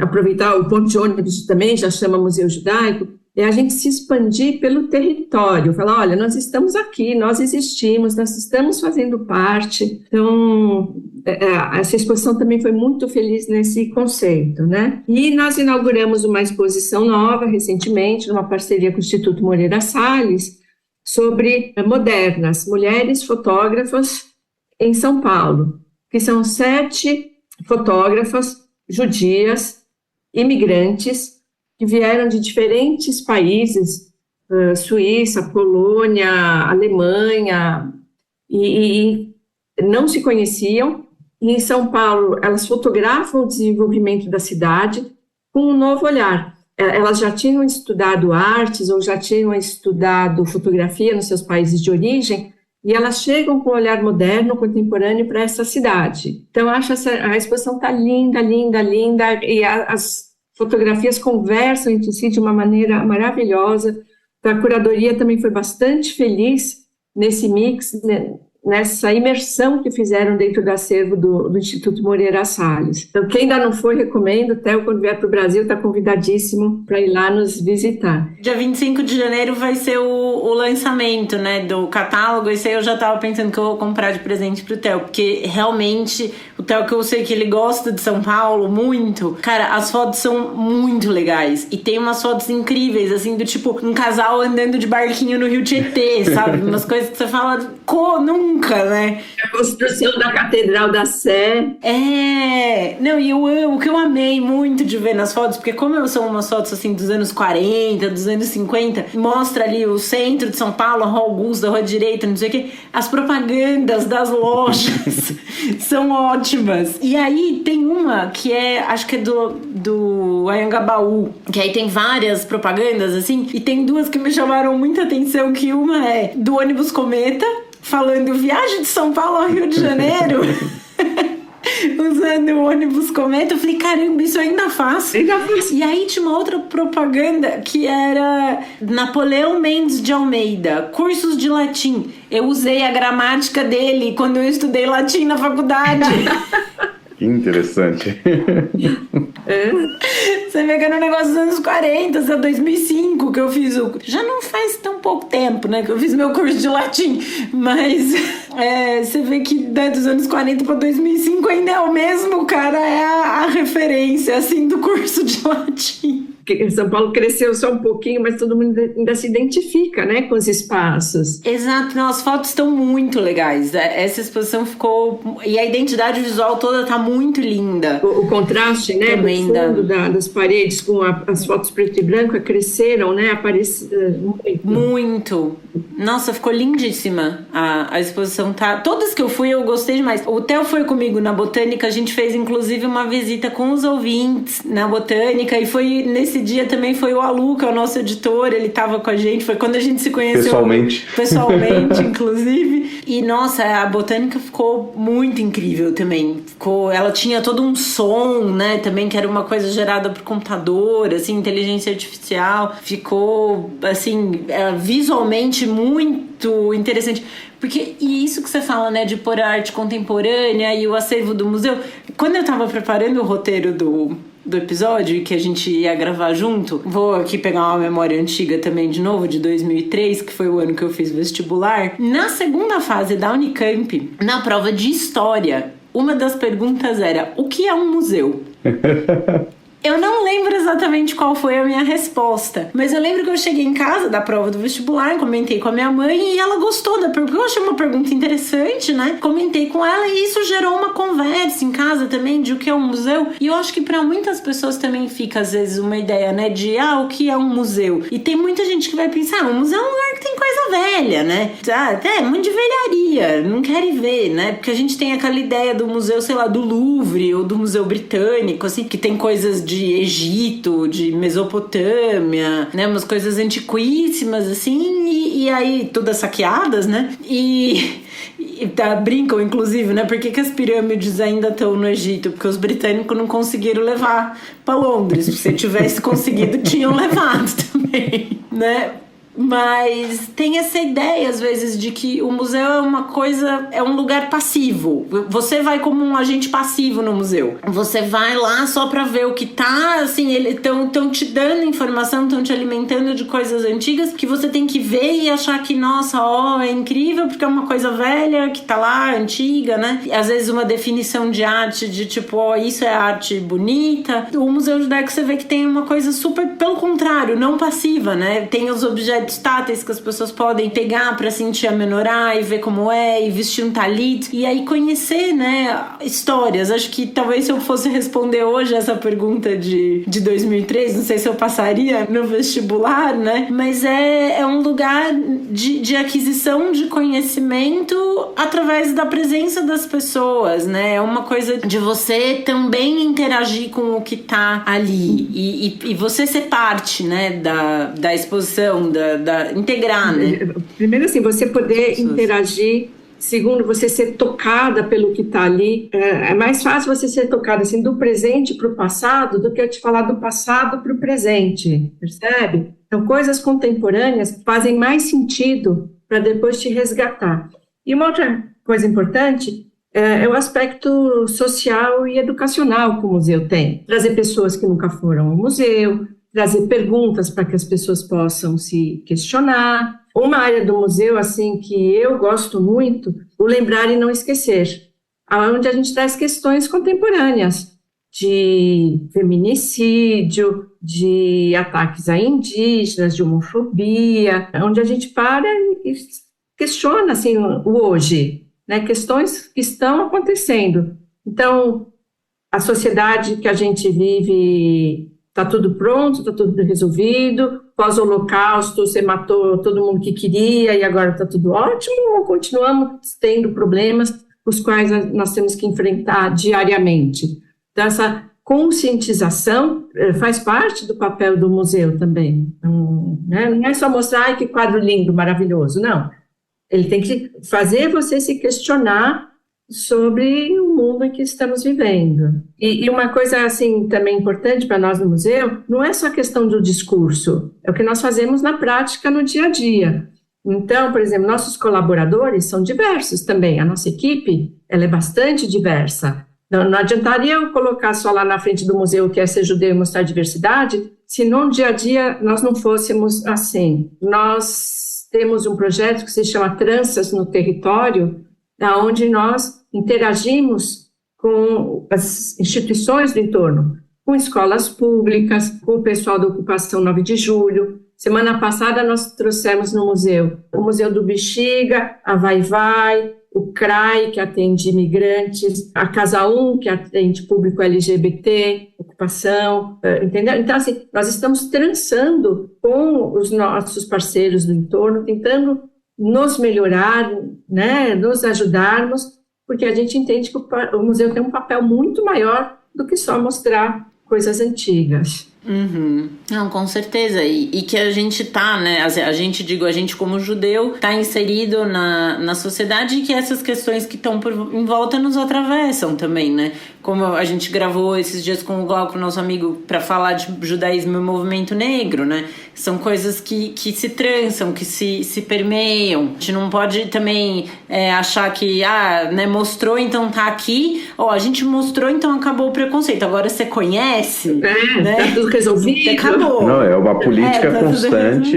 Speaker 3: aproveitar o ponto de ônibus também, já chama Museu Judaico, é a gente se expandir pelo território, falar, olha, nós estamos aqui, nós existimos, nós estamos fazendo parte. Então, essa exposição também foi muito feliz nesse conceito, né? E nós inauguramos uma exposição nova recentemente, numa parceria com o Instituto Moreira Salles, sobre modernas, mulheres fotógrafas em São Paulo, que são 7 fotógrafas judias, imigrantes, que vieram de diferentes países, Suíça, Polônia, Alemanha, e não se conheciam. E em São Paulo, elas fotografam o desenvolvimento da cidade com um novo olhar. Elas já tinham estudado artes ou já tinham estudado fotografia nos seus países de origem, e elas chegam com um olhar moderno, contemporâneo para essa cidade. Então, acho a exposição está linda, linda, linda, e as fotografias conversam entre si de uma maneira maravilhosa. A curadoria também foi bastante feliz nesse mix, nessa imersão que fizeram dentro do acervo do Instituto Moreira Salles. Então, quem ainda não foi, recomendo, até quando vier para o Brasil, está convidadíssimo para ir lá nos visitar.
Speaker 2: Dia 25 de janeiro vai ser o lançamento, né, do catálogo. Esse aí eu já estava pensando que eu vou comprar de presente pro Theo, porque realmente o Theo, que eu sei que ele gosta de São Paulo muito, cara, as fotos são muito legais. E tem umas fotos incríveis, assim, do tipo, um casal andando de barquinho no Rio Tietê, sabe? Umas coisas que você fala, nunca, né?
Speaker 3: A construção da Catedral da Sé.
Speaker 2: Não, e o que eu amei muito de ver nas fotos, porque como são umas fotos assim dos anos 40, dos anos 50, mostra ali o centro de São Paulo, a Rua Augusta, a Rua Direita, não sei o que, as propagandas das lojas são ótimas. E aí tem uma que acho que é do Anhangabaú, que aí tem várias propagandas assim, e tem duas que me chamaram muita atenção, que uma é do ônibus Cometa, falando viagem de São Paulo ao Rio de Janeiro, usando o ônibus Cometa. Eu falei, caramba, isso eu ainda faço. E aí tinha uma outra propaganda que era Napoleão Mendes de Almeida, cursos de latim. Eu usei a gramática dele quando eu estudei latim na faculdade.
Speaker 1: Que interessante.
Speaker 2: Você vê que era um negócio dos anos 40, 2005 que eu fiz Já não faz tão pouco tempo, né, que eu fiz meu curso de latim, mas você vê que dos anos 40 para 2005 ainda é o mesmo, cara, é a referência, assim, do curso de latim.
Speaker 3: São Paulo cresceu só um pouquinho, mas todo mundo ainda se identifica, né, com os espaços.
Speaker 2: Exato, não, as fotos estão muito legais. Essa exposição ficou... E a identidade visual toda tá muito linda.
Speaker 3: O contraste, né, do fundo das paredes com as fotos preto e branco cresceram, né, apareceram
Speaker 2: muito. Nossa, ficou lindíssima a exposição. Tá. Todas que eu fui, eu gostei demais. O Theo foi comigo na Botânica, a gente fez inclusive uma visita com os ouvintes na Botânica, e foi nesse dia também foi o Alu, que é o nosso editor, ele tava com a gente, foi quando a gente se conheceu pessoalmente, inclusive. E nossa, a Botânica ficou muito incrível também. Ela tinha todo um som, né, também, que era uma coisa gerada por computador, assim, inteligência artificial. Ficou, assim, visualmente muito interessante. Porque, e isso que você fala, né, de pôr a arte contemporânea e o acervo do museu. Quando eu tava preparando o roteiro do episódio, que a gente ia gravar junto, vou aqui pegar uma memória antiga também de novo, de 2003, que foi o ano que eu fiz vestibular. Na segunda fase da Unicamp, na prova de História, uma das perguntas era: o que é um museu? Eu não lembro exatamente qual foi a minha resposta, mas eu lembro que eu cheguei em casa da prova do vestibular, comentei com a minha mãe e ela gostou da pergunta. Eu achei uma pergunta interessante, né? Comentei com ela e isso gerou uma conversa em casa também de o que é um museu. E eu acho que para muitas pessoas também fica às vezes uma ideia, né, de o que é um museu? E tem muita gente que vai pensar, um museu é um lugar que tem coisa velha, né? Até muito de velharia, não querem ver, né? Porque a gente tem aquela ideia do museu, sei lá, do Louvre ou do Museu Britânico, assim, que tem coisas de Egito, de Mesopotâmia, né, umas coisas antiquíssimas, assim, e aí todas saqueadas, né, e brincam, inclusive, né, por que as pirâmides ainda estão no Egito? Porque os britânicos não conseguiram levar para Londres. Se tivesse conseguido, tinham levado também, né. Mas tem essa ideia, às vezes, de que o museu é uma coisa, é um lugar passivo. Você vai como um agente passivo no museu. Você vai lá só pra ver o que tá, assim, eles estão te dando informação, estão te alimentando de coisas antigas que você tem que ver e achar que, nossa, é incrível, porque é uma coisa velha que tá lá, antiga, né? E, às vezes uma definição de arte de tipo, isso é arte bonita. O Museu Judaico você vê que tem uma coisa super, pelo contrário, não passiva, né? Tem os objetos táteis que as pessoas podem pegar pra sentir a menorá e ver como é, e vestir um talit, e aí conhecer, né, histórias. Acho que talvez se eu fosse responder hoje essa pergunta de 2003, não sei se eu passaria no vestibular, né? Mas é um lugar de aquisição de conhecimento através da presença das pessoas, né? É uma coisa de você também interagir com o que tá ali e você ser parte, né, da exposição, integrar, né?
Speaker 3: Primeiro, assim, você poder interagir. Segundo, você ser tocada pelo que está ali. É mais fácil você ser tocada assim, do presente para o passado do que eu te falar do passado para o presente, percebe? Então, coisas contemporâneas fazem mais sentido para depois te resgatar. E uma outra coisa importante é o aspecto social e educacional que o museu tem. Trazer pessoas que nunca foram ao museu, trazer perguntas para que as pessoas possam se questionar. Uma área do museu, assim, que eu gosto muito, o lembrar e não esquecer, onde a gente traz questões contemporâneas de feminicídio, de ataques a indígenas, de homofobia, onde a gente para e questiona, assim, o hoje, né, questões que estão acontecendo. Então, a sociedade que a gente vive, está tudo pronto, está tudo resolvido, pós-holocausto, você matou todo mundo que queria e agora está tudo ótimo, ou continuamos tendo problemas os quais nós temos que enfrentar diariamente? Então, essa conscientização faz parte do papel do museu também. Né? Não é só mostrar, ai, que quadro lindo, maravilhoso, não. Ele tem que fazer você se questionar sobre o mundo em que estamos vivendo. E uma coisa, assim, também importante para nós no museu, não é só a questão do discurso, é o que nós fazemos na prática, no dia a dia. Então, por exemplo, nossos colaboradores são diversos também, a nossa equipe, ela é bastante diversa. Não adiantaria eu colocar só lá na frente do museu que é ser judeu e mostrar diversidade, se no dia a dia nós não fôssemos assim. Nós temos um projeto que se chama Tranças no Território, onde nós interagimos com as instituições do entorno, com escolas públicas, com o pessoal da Ocupação 9 de Julho. Semana passada nós trouxemos no museu o Museu do Bexiga, a Vai-Vai, o CRAI, que atende imigrantes, a Casa 1, que atende público LGBT, ocupação, entendeu? Então, assim, nós estamos trançando com os nossos parceiros do entorno, tentando nos melhorar, né, nos ajudarmos, porque a gente entende que o museu tem um papel muito maior do que só mostrar coisas antigas.
Speaker 2: Uhum. Não, com certeza, e que a gente tá, né, a gente como judeu, tá inserido na sociedade, e que essas questões que estão em volta nos atravessam também, né, como a gente gravou esses dias com o Glauco, nosso amigo, para falar de judaísmo e movimento negro, né, são coisas que se trançam, que se permeiam. A gente não pode também achar que, né, mostrou, então tá aqui, a gente mostrou, então acabou o preconceito, agora você conhece, né?
Speaker 3: Tá tudo resolvido.
Speaker 1: Acabou. Não, é uma política constante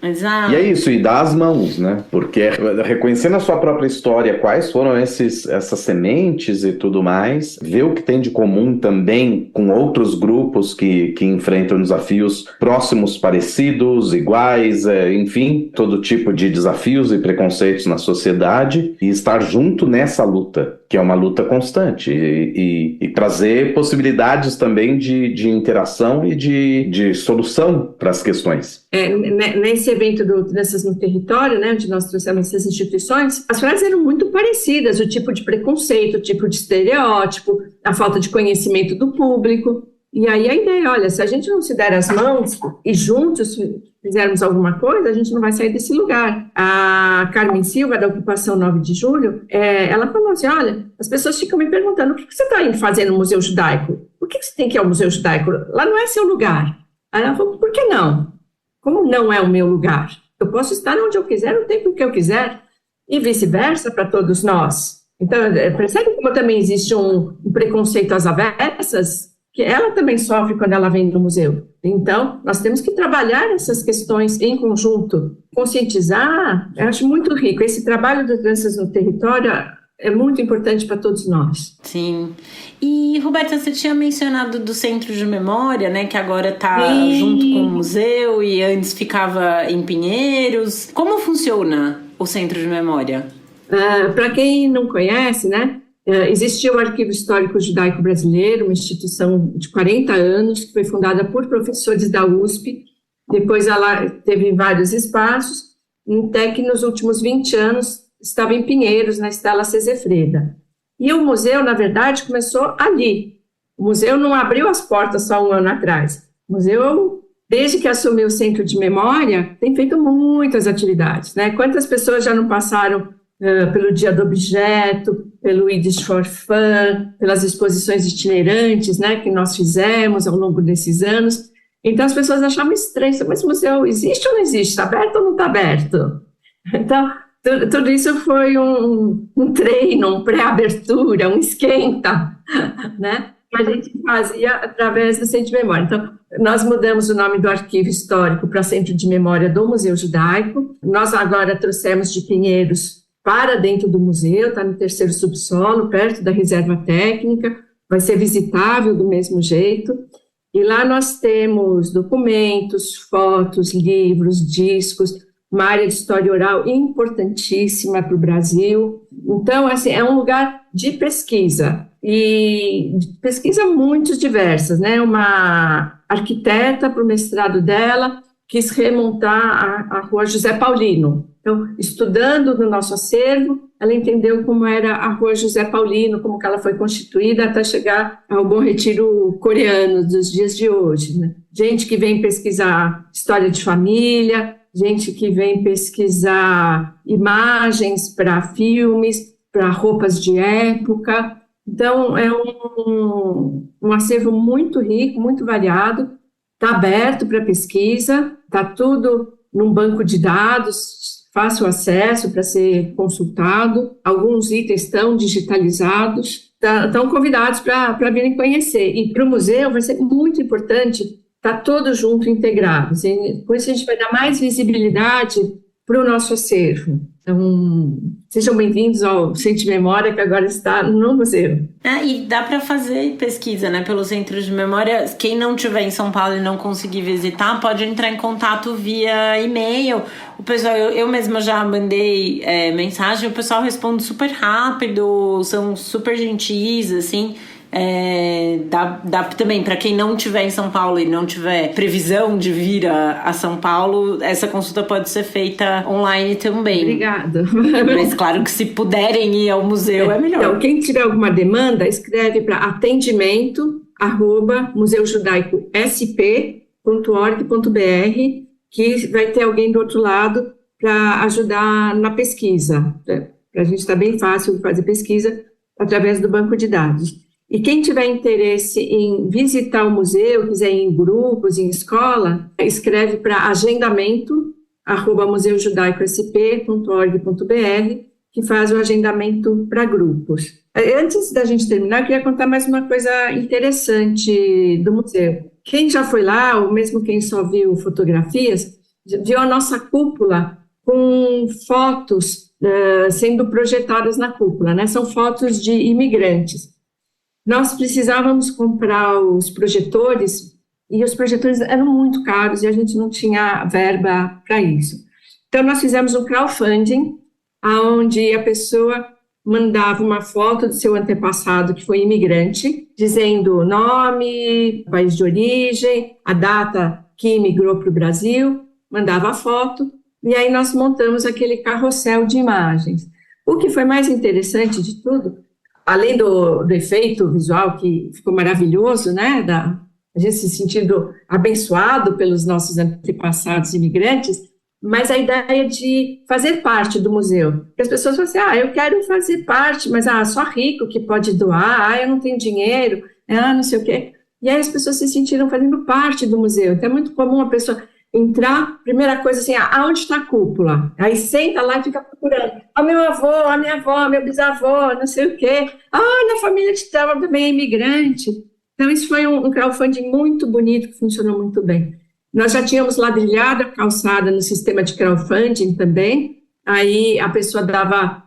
Speaker 2: Exato.
Speaker 1: E é isso, e dá as mãos, né? Porque reconhecendo a sua própria história, quais foram essas sementes e tudo mais, ver o que tem de comum também com outros grupos que enfrentam desafios próximos, parecidos, iguais, enfim, todo tipo de desafios e preconceitos na sociedade, e estar junto nessa luta, que é uma luta constante, e trazer possibilidades também de interação e de solução para as questões.
Speaker 3: Nesse evento do Tranças no Território, né, onde nós trouxemos essas instituições, as frases eram muito parecidas, o tipo de preconceito, o tipo de estereótipo, a falta de conhecimento do público. E aí a ideia, olha, se a gente não se der as mãos e juntos fizermos alguma coisa, a gente não vai sair desse lugar. A Carmen Silva, da Ocupação 9 de Julho, ela falou assim, olha, as pessoas ficam me perguntando, o que você está indo fazer no Museu Judaico? Por que você tem que ir ao Museu Judaico? Lá não é seu lugar. Aí ela falou, por que não? como não é o meu lugar? Eu posso estar onde eu quiser, no tempo que eu quiser, e vice-versa para todos nós. Então, percebe como também existe um preconceito às avessas, que ela também sofre quando ela vem do museu. Então, nós temos que trabalhar essas questões em conjunto, conscientizar. Eu acho muito rico. Esse trabalho das crianças no território é muito importante para todos nós.
Speaker 2: Sim. E, Roberta, você tinha mencionado do Centro de Memória, né, que agora está junto com o museu e antes ficava em Pinheiros. Como funciona o Centro de Memória?
Speaker 3: Para quem não conhece, né, existia o Arquivo Histórico Judaico Brasileiro, uma instituição de 40 anos, que foi fundada por professores da USP. Depois ela teve vários espaços, até que nos últimos 20 anos estava em Pinheiros, na Stella Sesefreda. E o museu, na verdade, começou ali. O museu não abriu as portas só um ano atrás. O museu, desde que assumiu o Centro de Memória, tem feito muitas atividades, né? Quantas pessoas já não passaram pelo Dia do Objeto, pelo Yiddish for Fun, pelas exposições itinerantes, né, que nós fizemos ao longo desses anos. Então, as pessoas achavam estranho, mas o museu existe ou não existe? Está aberto ou não está aberto? Então, tudo isso foi um treino, um pré-abertura, um esquenta, né, que a gente fazia através do Centro de Memória. Então, nós mudamos o nome do Arquivo Histórico para Centro de Memória do Museu Judaico. Nós agora trouxemos de Pinheiros para dentro do museu, está no 3º subsolo, perto da reserva técnica, vai ser visitável do mesmo jeito. E lá nós temos documentos, fotos, livros, discos, uma área de história oral importantíssima para o Brasil. Então, assim, é um lugar de pesquisa, e pesquisa muito diversas, né? Uma arquiteta, para o mestrado dela, quis remontar a Rua José Paulino. Então, estudando no nosso acervo, ela entendeu como era a Rua José Paulino, como que ela foi constituída até chegar ao Bom Retiro coreano dos dias de hoje, né? Gente que vem pesquisar história de família, gente que vem pesquisar imagens para filmes, para roupas de época. Então, é um acervo muito rico, muito variado, está aberto para pesquisa, está tudo num banco de dados, fácil acesso para ser consultado, alguns itens estão digitalizados, estão convidados para virem conhecer. E para o museu vai ser muito importante estar todo junto, integrado. Por isso a gente vai dar mais visibilidade para o nosso acervo. Então, sejam bem-vindos ao Centro de Memória, que agora está no museu.
Speaker 2: E dá para fazer pesquisa, né, pelo Centro de Memória. Quem não estiver em São Paulo e não conseguir visitar, pode entrar em contato via e-mail. O pessoal, eu mesma já mandei mensagem, o pessoal responde super rápido, são super gentis, assim. Dá também, para quem não estiver em São Paulo e não tiver previsão de vir a São Paulo, essa consulta pode ser feita online também.
Speaker 3: Obrigada.
Speaker 2: Mas claro que se puderem ir ao museu é melhor.
Speaker 3: Então, quem tiver alguma demanda, escreve para atendimento@museujudaicosp.org.br, que vai ter alguém do outro lado para ajudar na pesquisa. Para a gente está bem fácil fazer pesquisa através do banco de dados. E quem tiver interesse em visitar o museu, quiser ir em grupos, em escola, escreve para agendamento@museujudaicosp.org.br, que faz o agendamento para grupos. Antes da gente terminar, eu queria contar mais uma coisa interessante do museu. Quem já foi lá, ou mesmo quem só viu fotografias, viu a nossa cúpula com fotos sendo projetadas na cúpula, né? São fotos de imigrantes. Nós precisávamos comprar os projetores, e os projetores eram muito caros, e a gente não tinha verba para isso. Então, nós fizemos um crowdfunding, onde a pessoa mandava uma foto do seu antepassado, que foi imigrante, dizendo o nome, país de origem, a data que imigrou para o Brasil, mandava a foto, e aí nós montamos aquele carrossel de imagens. O que foi mais interessante de tudo, além do efeito visual, que ficou maravilhoso, né, a gente se sentindo abençoado pelos nossos antepassados imigrantes, mas a ideia de fazer parte do museu. Porque as pessoas falam assim, eu quero fazer parte, mas só rico que pode doar, eu não tenho dinheiro, não sei o quê. E aí as pessoas se sentiram fazendo parte do museu. Então é muito comum a pessoa entrar, primeira coisa assim, aonde está a cúpula? Aí senta lá e fica procurando. Meu avô, a minha avó, meu bisavô, não sei o quê. Na família de tal também é imigrante. Então, isso foi um crowdfunding muito bonito, que funcionou muito bem. Nós já tínhamos ladrilhado a calçada no sistema de crowdfunding também. Aí a pessoa dava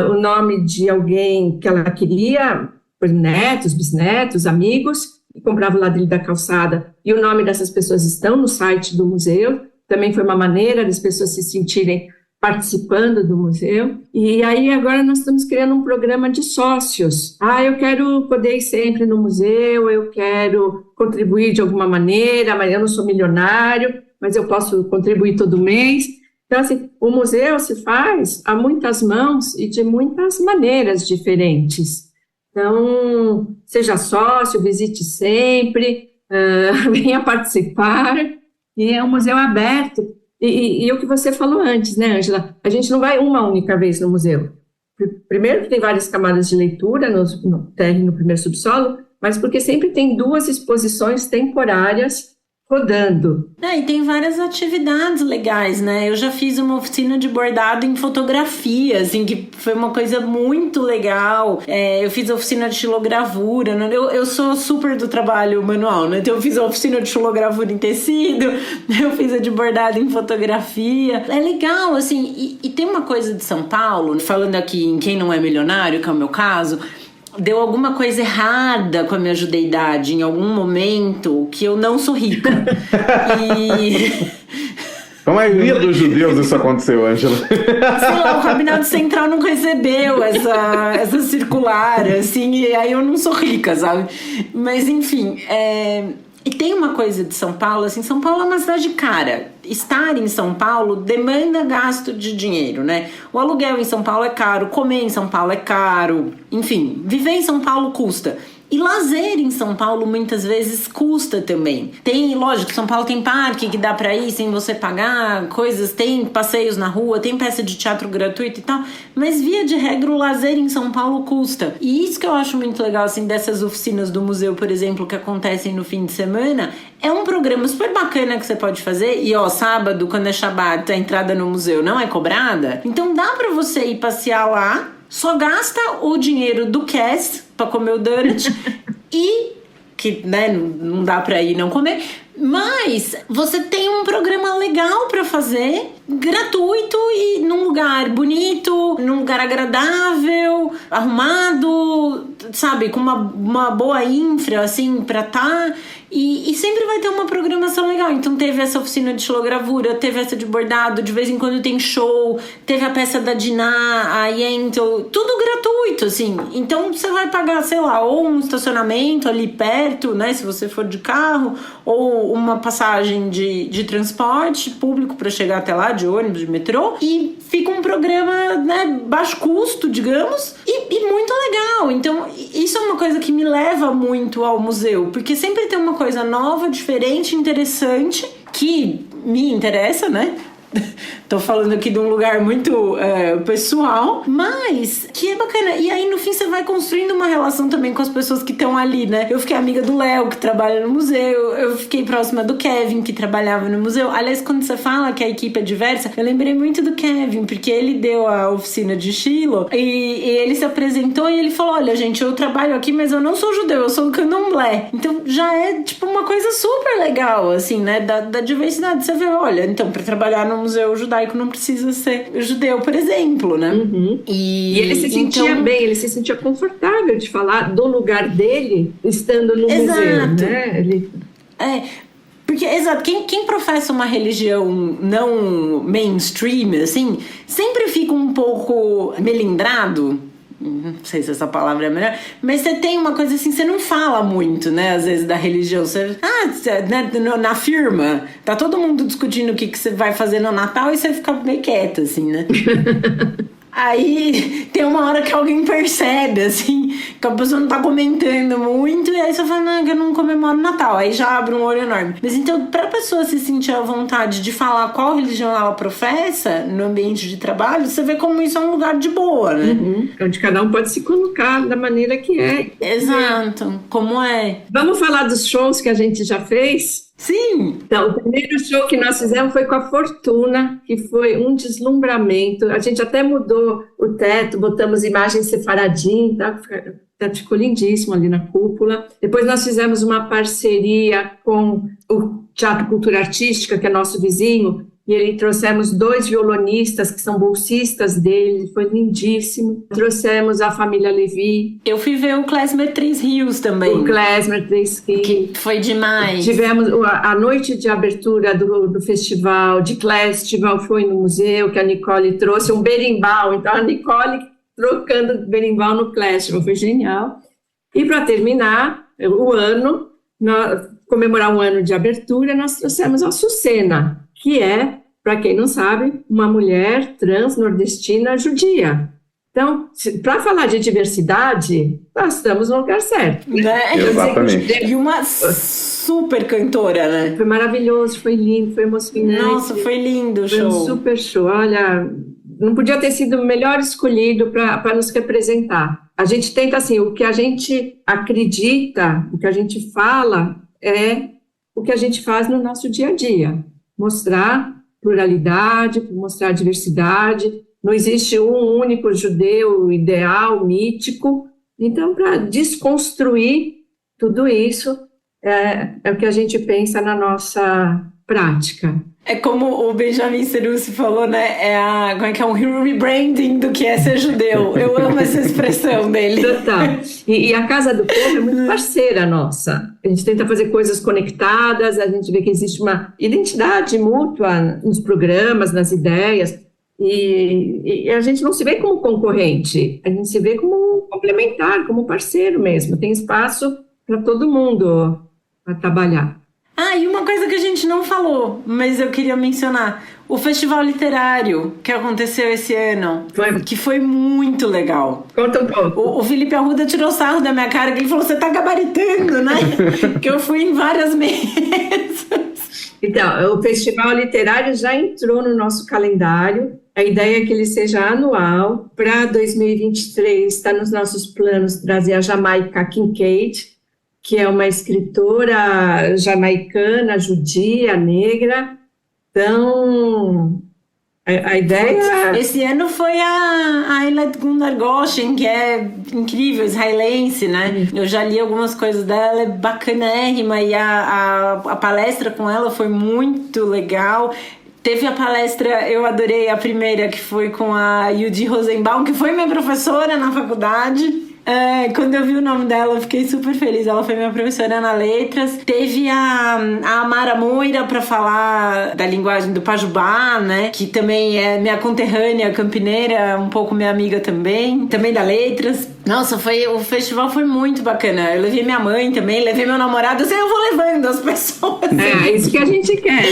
Speaker 3: o nome de alguém que ela queria, netos, bisnetos, amigos, e comprava o ladrilho da calçada, e o nome dessas pessoas estão no site do museu. Também foi uma maneira das pessoas se sentirem participando do museu. E aí agora nós estamos criando um programa de sócios. Eu quero poder ir sempre no museu, eu quero contribuir de alguma maneira, mas eu não sou milionário, mas eu posso contribuir todo mês. Então, assim, o museu se faz a muitas mãos e de muitas maneiras diferentes. Então, seja sócio, visite sempre, venha participar, e é um museu aberto. E o que você falou antes, né, Ângela? A gente não vai uma única vez no museu. Primeiro que tem várias camadas de leitura no térreo, no primeiro subsolo, mas porque sempre tem 2 exposições temporárias rodando.
Speaker 2: E tem várias atividades legais, né? Eu já fiz uma oficina de bordado em fotografia, assim, que foi uma coisa muito legal. Eu fiz a oficina de xilogravura, né? Eu sou super do trabalho manual, né? Então eu fiz a oficina de xilogravura em tecido, eu fiz a de bordado em fotografia. É legal, assim, e tem uma coisa de São Paulo, falando aqui em Quem Não É Milionário, que é o meu caso, deu alguma coisa errada com a minha judeidade em algum momento que eu não sou rica.
Speaker 1: Com a maioria dos judeus isso aconteceu, Ângela.
Speaker 2: Sei lá, o Rabinado Central não recebeu essa circular, assim, e aí eu não sou rica, sabe? Mas, enfim, E tem uma coisa de São Paulo, assim, São Paulo é uma cidade cara. Estar em São Paulo demanda gasto de dinheiro, né? O aluguel em São Paulo é caro, comer em São Paulo é caro, enfim, viver em São Paulo custa. E lazer em São Paulo muitas vezes custa também. Tem, lógico, São Paulo tem parque que dá pra ir sem você pagar coisas, tem passeios na rua, tem peça de teatro gratuito e tal, mas via de regra o lazer em São Paulo custa. E isso que eu acho muito legal, assim, dessas oficinas do museu, por exemplo, que acontecem no fim de semana, é um programa super bacana que você pode fazer. E sábado, quando é Shabbat, a entrada no museu não é cobrada, então dá pra você ir passear lá, só gasta o dinheiro do cast pra comer o donut e que, né, não dá pra ir não comer, mas você tem um programa legal pra fazer, gratuito e num lugar bonito, num lugar agradável, arrumado, sabe, com uma boa infra, assim, pra tá. E sempre vai ter uma programação legal. Então teve essa oficina de xilogravura, teve essa de bordado, de vez em quando tem show, teve a peça da Diná, a Yentl, tudo gratuito, assim. Então você vai pagar, sei lá, ou um estacionamento ali perto, né, se você for de carro, ou uma passagem de transporte público para chegar até lá, de ônibus, de metrô, e fica um programa, né, baixo custo, digamos, e muito legal. Então isso é uma coisa que me leva muito ao museu, porque sempre tem uma coisa nova, diferente, interessante, que me interessa, né? Tô falando aqui de um lugar muito pessoal, mas que é bacana. E aí no fim você vai construindo uma relação também com as pessoas que estão ali, né? Eu fiquei amiga do Léo, que trabalha no museu, eu fiquei próxima do Kevin, que trabalhava no museu. Aliás, quando você fala que a equipe é diversa, eu lembrei muito do Kevin, porque ele deu a oficina de Shiloh e ele se apresentou e ele falou: olha, gente, eu trabalho aqui, mas eu não sou judeu, eu sou candomblé. Então já é tipo uma coisa super legal, assim, né? Da diversidade. Você vê, olha, então pra trabalhar no museu judaico não precisa ser judeu, por exemplo, né?
Speaker 3: Uhum. E ele se sentia bem, ele se sentia confortável de falar do lugar dele estando no museu, né?
Speaker 2: Porque, exato, quem professa uma religião não mainstream, assim, sempre fica um pouco melindrado. Não sei se essa palavra é melhor, mas você tem uma coisa assim, você não fala muito, né, às vezes da religião, você, né, na firma, tá todo mundo discutindo o que você vai fazer no Natal e você fica meio quieta, assim, né? Aí tem uma hora que alguém percebe, assim, que a pessoa não tá comentando muito, e aí você fala, não, que eu não comemoro o Natal. Aí já abre um olho enorme. Mas então, pra pessoa se sentir à vontade de falar qual religião ela professa no ambiente de trabalho, você vê como isso é um lugar de boa, né?
Speaker 3: Uhum. Onde cada um pode se colocar da maneira que é.
Speaker 2: Exato, como é.
Speaker 3: Vamos falar dos shows que a gente já fez?
Speaker 2: Sim!
Speaker 3: Então, o primeiro show que nós fizemos foi com a Fortuna, que foi um deslumbramento. A gente até mudou o teto, botamos imagens separadim, tá? O teto ficou lindíssimo ali na cúpula. Depois nós fizemos uma parceria com o Teatro Cultura Artística, que é nosso vizinho, e aí trouxemos 2 violonistas que são bolsistas dele, foi lindíssimo. Trouxemos a família Levi.
Speaker 2: Eu fui ver o Klezmer Três Rios também.
Speaker 3: O Klezmer Três Rios.
Speaker 2: Que foi demais.
Speaker 3: Tivemos a noite de abertura do festival, de Klezmer, foi no museu, que a Nicole trouxe um berimbau. Então, a Nicole trocando berimbau no Klezmer, foi genial. E para terminar o ano, comemorar um ano de abertura, nós trouxemos a Sucena, que é, para quem não sabe, uma mulher trans nordestina judia. Então, para falar de diversidade, nós estamos no lugar certo.
Speaker 2: Né?
Speaker 1: Exatamente.
Speaker 2: E uma super cantora, né?
Speaker 3: Foi maravilhoso, foi lindo, foi emocionante.
Speaker 2: Nossa, foi lindo o show.
Speaker 3: Foi um super show. Olha, não podia ter sido o melhor escolhido para nos representar. A gente tenta, assim, o que a gente acredita, o que a gente fala, é o que a gente faz no nosso dia a dia. Mostrar pluralidade, mostrar diversidade. Não existe um único judeu ideal, mítico. Então, para desconstruir tudo isso, é o que a gente pensa na nossa prática.
Speaker 2: É como o Benjamin Serussi falou, né? Como é um rebranding do que é ser judeu. Eu amo essa expressão dele.
Speaker 3: Total. E a Casa do Povo é muito parceira nossa. A gente tenta fazer coisas conectadas, a gente vê que existe uma identidade mútua nos programas, nas ideias, e a gente não se vê como concorrente, a gente se vê como complementar, como parceiro mesmo. Tem espaço para todo mundo a trabalhar.
Speaker 2: E uma coisa que a gente não falou, mas eu queria mencionar, o festival literário que aconteceu esse ano, que foi muito legal.
Speaker 3: Conta um pouco.
Speaker 2: O Felipe Arruda tirou sarro da minha cara, que ele falou, você tá gabaritando, né? Que eu fui em várias mesas.
Speaker 3: Então, o festival literário já entrou no nosso calendário. A ideia é que ele seja anual. Para 2023, está nos nossos planos trazer a Jamaica Kincaid, que é uma escritora jamaicana, judia, negra. Então, a ideia...
Speaker 2: Esse ano foi a Eilat Gundar Goshen, que é incrível, israelense, né? Eu já li algumas coisas dela, é bacanérrima, e a palestra com ela foi muito legal. Teve a palestra, eu adorei a primeira, que foi com a Yudi Rosenbaum, que foi minha professora na faculdade. Quando eu vi o nome dela, eu fiquei super feliz. Ela foi minha professora na Letras. Teve a Amara Moira para falar da linguagem do Pajubá, né? Que também é minha conterrânea campineira, um pouco minha amiga também da Letras. Nossa, o festival foi muito bacana. Eu levei minha mãe também, levei meu namorado. Assim, eu vou levando as pessoas.
Speaker 3: É isso que a gente quer.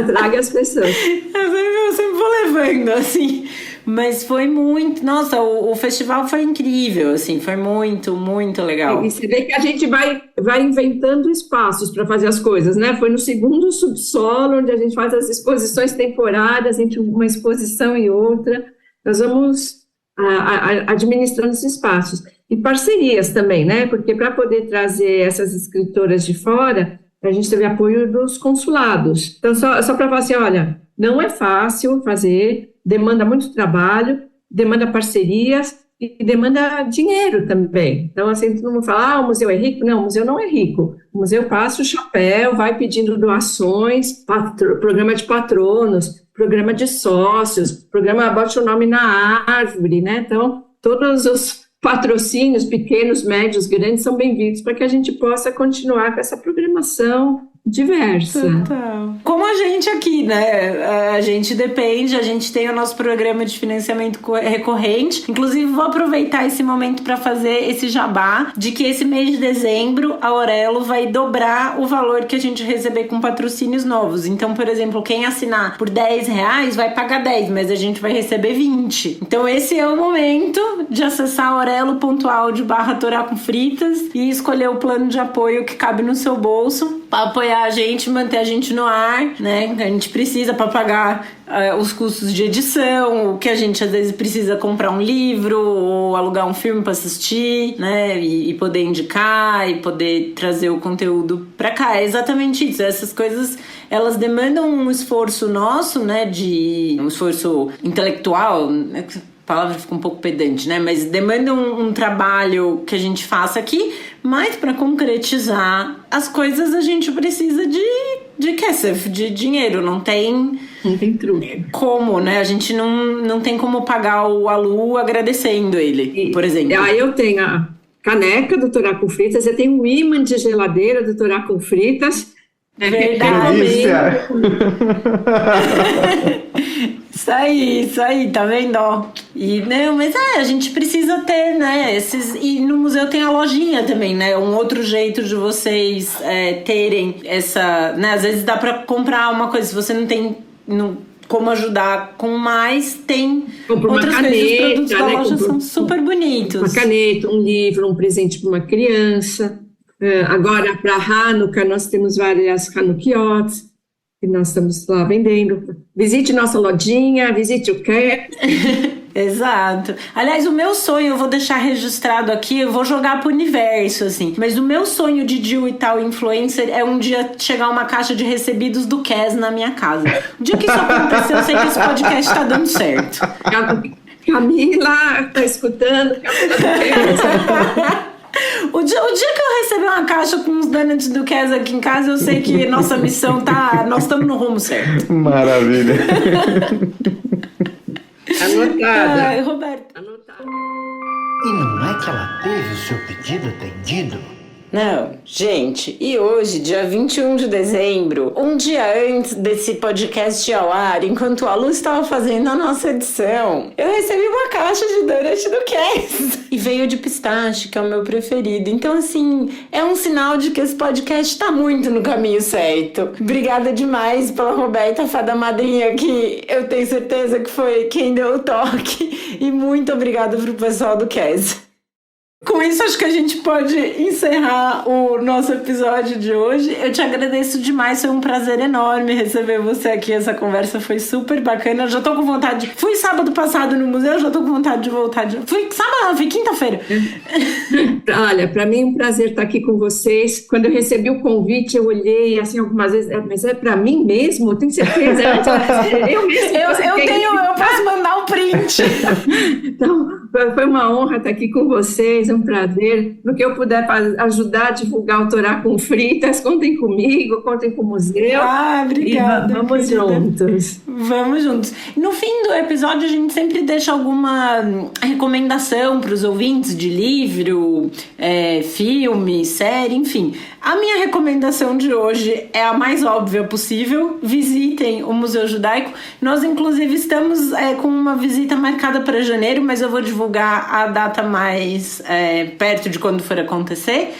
Speaker 3: Traga as pessoas.
Speaker 2: Eu sempre vou levando, assim. Mas foi muito... Nossa, o festival foi incrível, assim. Foi muito, muito legal.
Speaker 3: E você vê que a gente vai inventando espaços para fazer as coisas, né? Foi no segundo subsolo, onde a gente faz as exposições temporárias, entre uma exposição e outra. Nós vamos administrando esses espaços. E parcerias também, né? Porque para poder trazer essas escritoras de fora, a gente teve apoio dos consulados. Então, só para falar assim, olha, não é fácil fazer... Demanda muito trabalho, demanda parcerias e demanda dinheiro também. Então, assim, todo mundo fala, o museu é rico? Não, o museu não é rico. O museu passa o chapéu, vai pedindo doações, programa de patronos, programa de sócios, programa bote o nome na árvore, né? Então, todos os patrocínios, pequenos, médios, grandes, são bem-vindos para que a gente possa continuar com essa programação diversa.
Speaker 2: Total. Como a gente aqui, né? A gente depende, a gente tem o nosso programa de financiamento recorrente. Inclusive, vou aproveitar esse momento para fazer esse jabá de que esse mês de dezembro a Aurelo vai dobrar o valor que a gente receber com patrocínios novos. Então, por exemplo, quem assinar por R$10 vai pagar 10, mas a gente vai receber 20. Então, esse é o momento de acessar aurelo.audio/Torá com fritas e escolher o plano de apoio que cabe no seu bolso para apoiar a gente, manter a gente no ar, né? A gente precisa para pagar os custos de edição, o que a gente às vezes precisa comprar um livro ou alugar um filme para assistir, né? E poder indicar e poder trazer o conteúdo para cá. É exatamente isso. Essas coisas, elas demandam um esforço nosso, né? Um esforço intelectual, né? A palavra fica um pouco pedante, né? Mas demanda um trabalho que a gente faça aqui, mas para concretizar as coisas a gente precisa de kessef, de dinheiro. Não tem
Speaker 3: truque.
Speaker 2: Como, né? A gente não tem como pagar o Alu agradecendo ele, por exemplo.
Speaker 3: Aí eu tenho a caneca do Torá com Fritas, eu tenho um imã de geladeira do Torá com Fritas.
Speaker 2: Verdade. Isso aí, tá vendo? E, não, mas a gente precisa ter, né, e no museu tem a lojinha também, né, um outro jeito de vocês terem essa, né, às vezes dá pra comprar uma coisa, se você não tem como ajudar com mais, tem outras coisas, os produtos da loja são super bonitos.
Speaker 3: Uma caneta, um livro, um presente para uma criança. Agora, para Hanukkah, nós temos várias Hanukkiots, que nós estamos lá vendendo. Visite nossa lojinha, visite o Care.
Speaker 2: Exato. Aliás, o meu sonho, eu vou deixar registrado aqui, eu vou jogar pro universo, assim. Mas o meu sonho de Jill e tal influencer é um dia chegar uma caixa de recebidos do Kes na minha casa. O dia que isso acontecer, eu sei que esse podcast tá dando certo.
Speaker 3: Camila tá escutando.
Speaker 2: O dia que eu receber uma caixa com uns donuts do Kes aqui em casa, eu sei que nossa missão tá... Nós estamos no rumo certo.
Speaker 1: Maravilha.
Speaker 3: Anotada.
Speaker 2: Roberto.
Speaker 3: Anotada.
Speaker 4: E não é que ela teve o seu pedido atendido?
Speaker 2: Não, gente, e hoje, dia 21 de dezembro, um dia antes desse podcast ir ao ar, enquanto a Lu estava fazendo a nossa edição, eu recebi uma caixa de donut do Kes. E veio de pistache, que é o meu preferido. Então, assim, é um sinal de que esse podcast tá muito no caminho certo. Obrigada demais pela Roberta, fada madrinha, que eu tenho certeza que foi quem deu o toque. E muito obrigada pro pessoal do Kes. Com isso, acho que a gente pode encerrar o nosso episódio de hoje. Eu te agradeço demais, foi um prazer enorme receber você aqui. Essa conversa foi super bacana. Eu já tô com vontade. Fui sábado passado no museu, já tô com vontade de voltar. Fui sábado, fui quinta-feira.
Speaker 3: Olha, para mim é um prazer estar aqui com vocês. Quando eu recebi o convite, eu olhei assim algumas vezes, mas é para mim mesmo? Tenho certeza? Eu mesmo.
Speaker 2: Eu posso mandar um print.
Speaker 3: Então, foi uma honra estar aqui com vocês. É um prazer. No que eu puder ajudar a divulgar o Torá com Fritas, contem comigo, contem com o museu.
Speaker 2: Obrigada.
Speaker 3: E vamos juntos.
Speaker 2: Vamos juntos. No fim do episódio, a gente sempre deixa alguma recomendação para os ouvintes de livro, filme, série, enfim. A minha recomendação de hoje é a mais óbvia possível. Visitem o Museu Judaico. Nós, inclusive, estamos com uma visita marcada para janeiro, mas eu vou divulgar a data mais perto de quando for acontecer.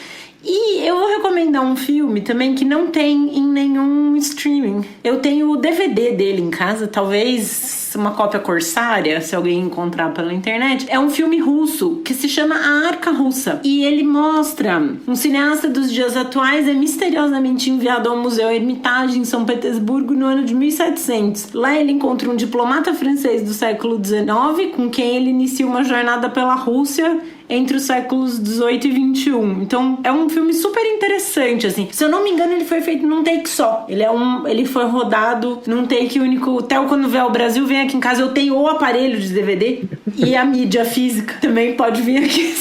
Speaker 2: E eu vou recomendar um filme também que não tem em nenhum streaming. Eu tenho o DVD dele em casa, talvez uma cópia corsária, se alguém encontrar pela internet. É um filme russo que se chama A Arca Russa. E ele mostra um cineasta dos dias atuais é misteriosamente enviado ao Museu Hermitage em São Petersburgo no ano de 1700. Lá ele encontra um diplomata francês do século XIX com quem ele inicia uma jornada pela Rússia entre os séculos 18 e 21. Então, é um filme super interessante, assim. Se eu não me engano, ele foi feito num take só. Ele foi rodado num take único. O Theo, quando vier ao Brasil, vem aqui em casa. Eu tenho o aparelho de DVD e a mídia física. Também pode vir aqui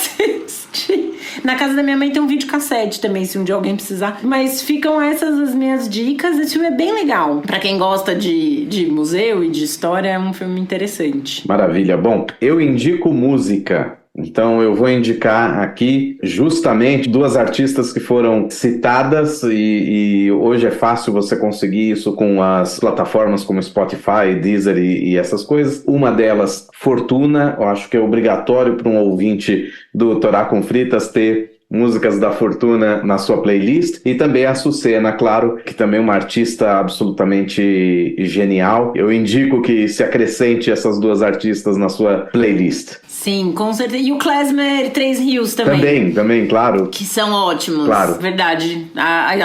Speaker 2: assistir. Na casa da minha mãe tem um videocassete também, se um dia alguém precisar. Mas ficam essas as minhas dicas. Esse filme é bem legal. Pra quem gosta de museu e de história, é um filme interessante.
Speaker 1: Maravilha. Bom, eu indico música. Então eu vou indicar aqui justamente duas artistas que foram citadas e hoje é fácil você conseguir isso com as plataformas como Spotify, Deezer e essas coisas. Uma delas, Fortuna. Eu acho que é obrigatório para um ouvinte do Torá com Fritas ter músicas da Fortuna na sua playlist, e também a Sucena, claro, que também é uma artista absolutamente genial. Eu indico que se acrescente essas duas artistas na sua playlist.
Speaker 2: Sim, com certeza. E o Klezmer Três Rios também.
Speaker 1: Também, claro.
Speaker 2: Que são ótimos.
Speaker 1: Claro.
Speaker 2: Verdade.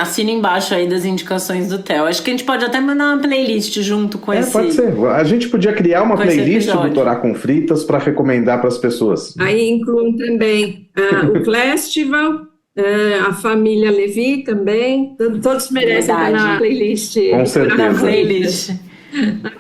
Speaker 2: Assina embaixo aí das indicações do Theo. Acho que a gente pode até mandar uma playlist junto com esse...
Speaker 1: Pode ser. A gente podia criar uma playlist do Torá com Fritas para recomendar para as pessoas.
Speaker 3: Aí incluem também o Festival, a família Levi também. Todos merecem estar na playlist.
Speaker 1: Com certeza.
Speaker 2: Na playlist.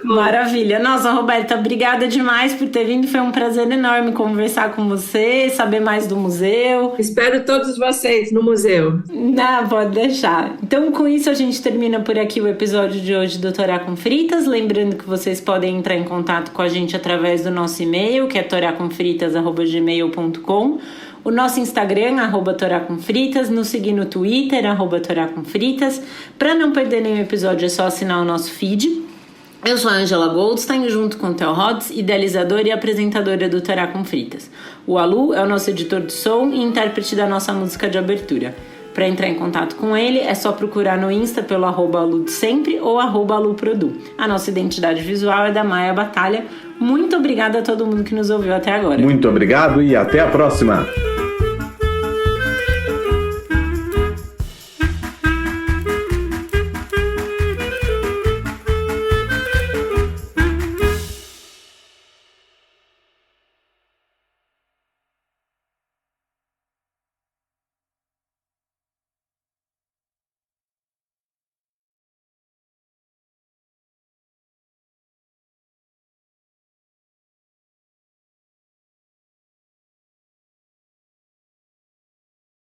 Speaker 2: Maravilha. Nossa, Roberta, obrigada demais por ter vindo. Foi um prazer enorme conversar com você, saber mais do museu.
Speaker 3: Espero todos vocês no museu.
Speaker 2: Não, pode deixar. Então, com isso, a gente termina por aqui o episódio de hoje do Torá com Fritas. Lembrando que vocês podem entrar em contato com a gente através do nosso e-mail, que é toracomfritas@gmail.com. O nosso Instagram, @toracomfritas, nos seguir no Twitter, @toracomfritas. Para não perder nenhum episódio, é só assinar o nosso feed. Eu sou a Angela Goldstein, junto com o Theo Hodges, idealizadora e apresentadora do Torá com Fritas. O Alu é o nosso editor de som e intérprete da nossa música de abertura. Para entrar em contato com ele, é só procurar no Insta pelo @alu de sempre ou @aluprodu. A nossa identidade visual é da Maia Batalha. Muito obrigada a todo mundo que nos ouviu até agora.
Speaker 1: Muito obrigado e até a próxima!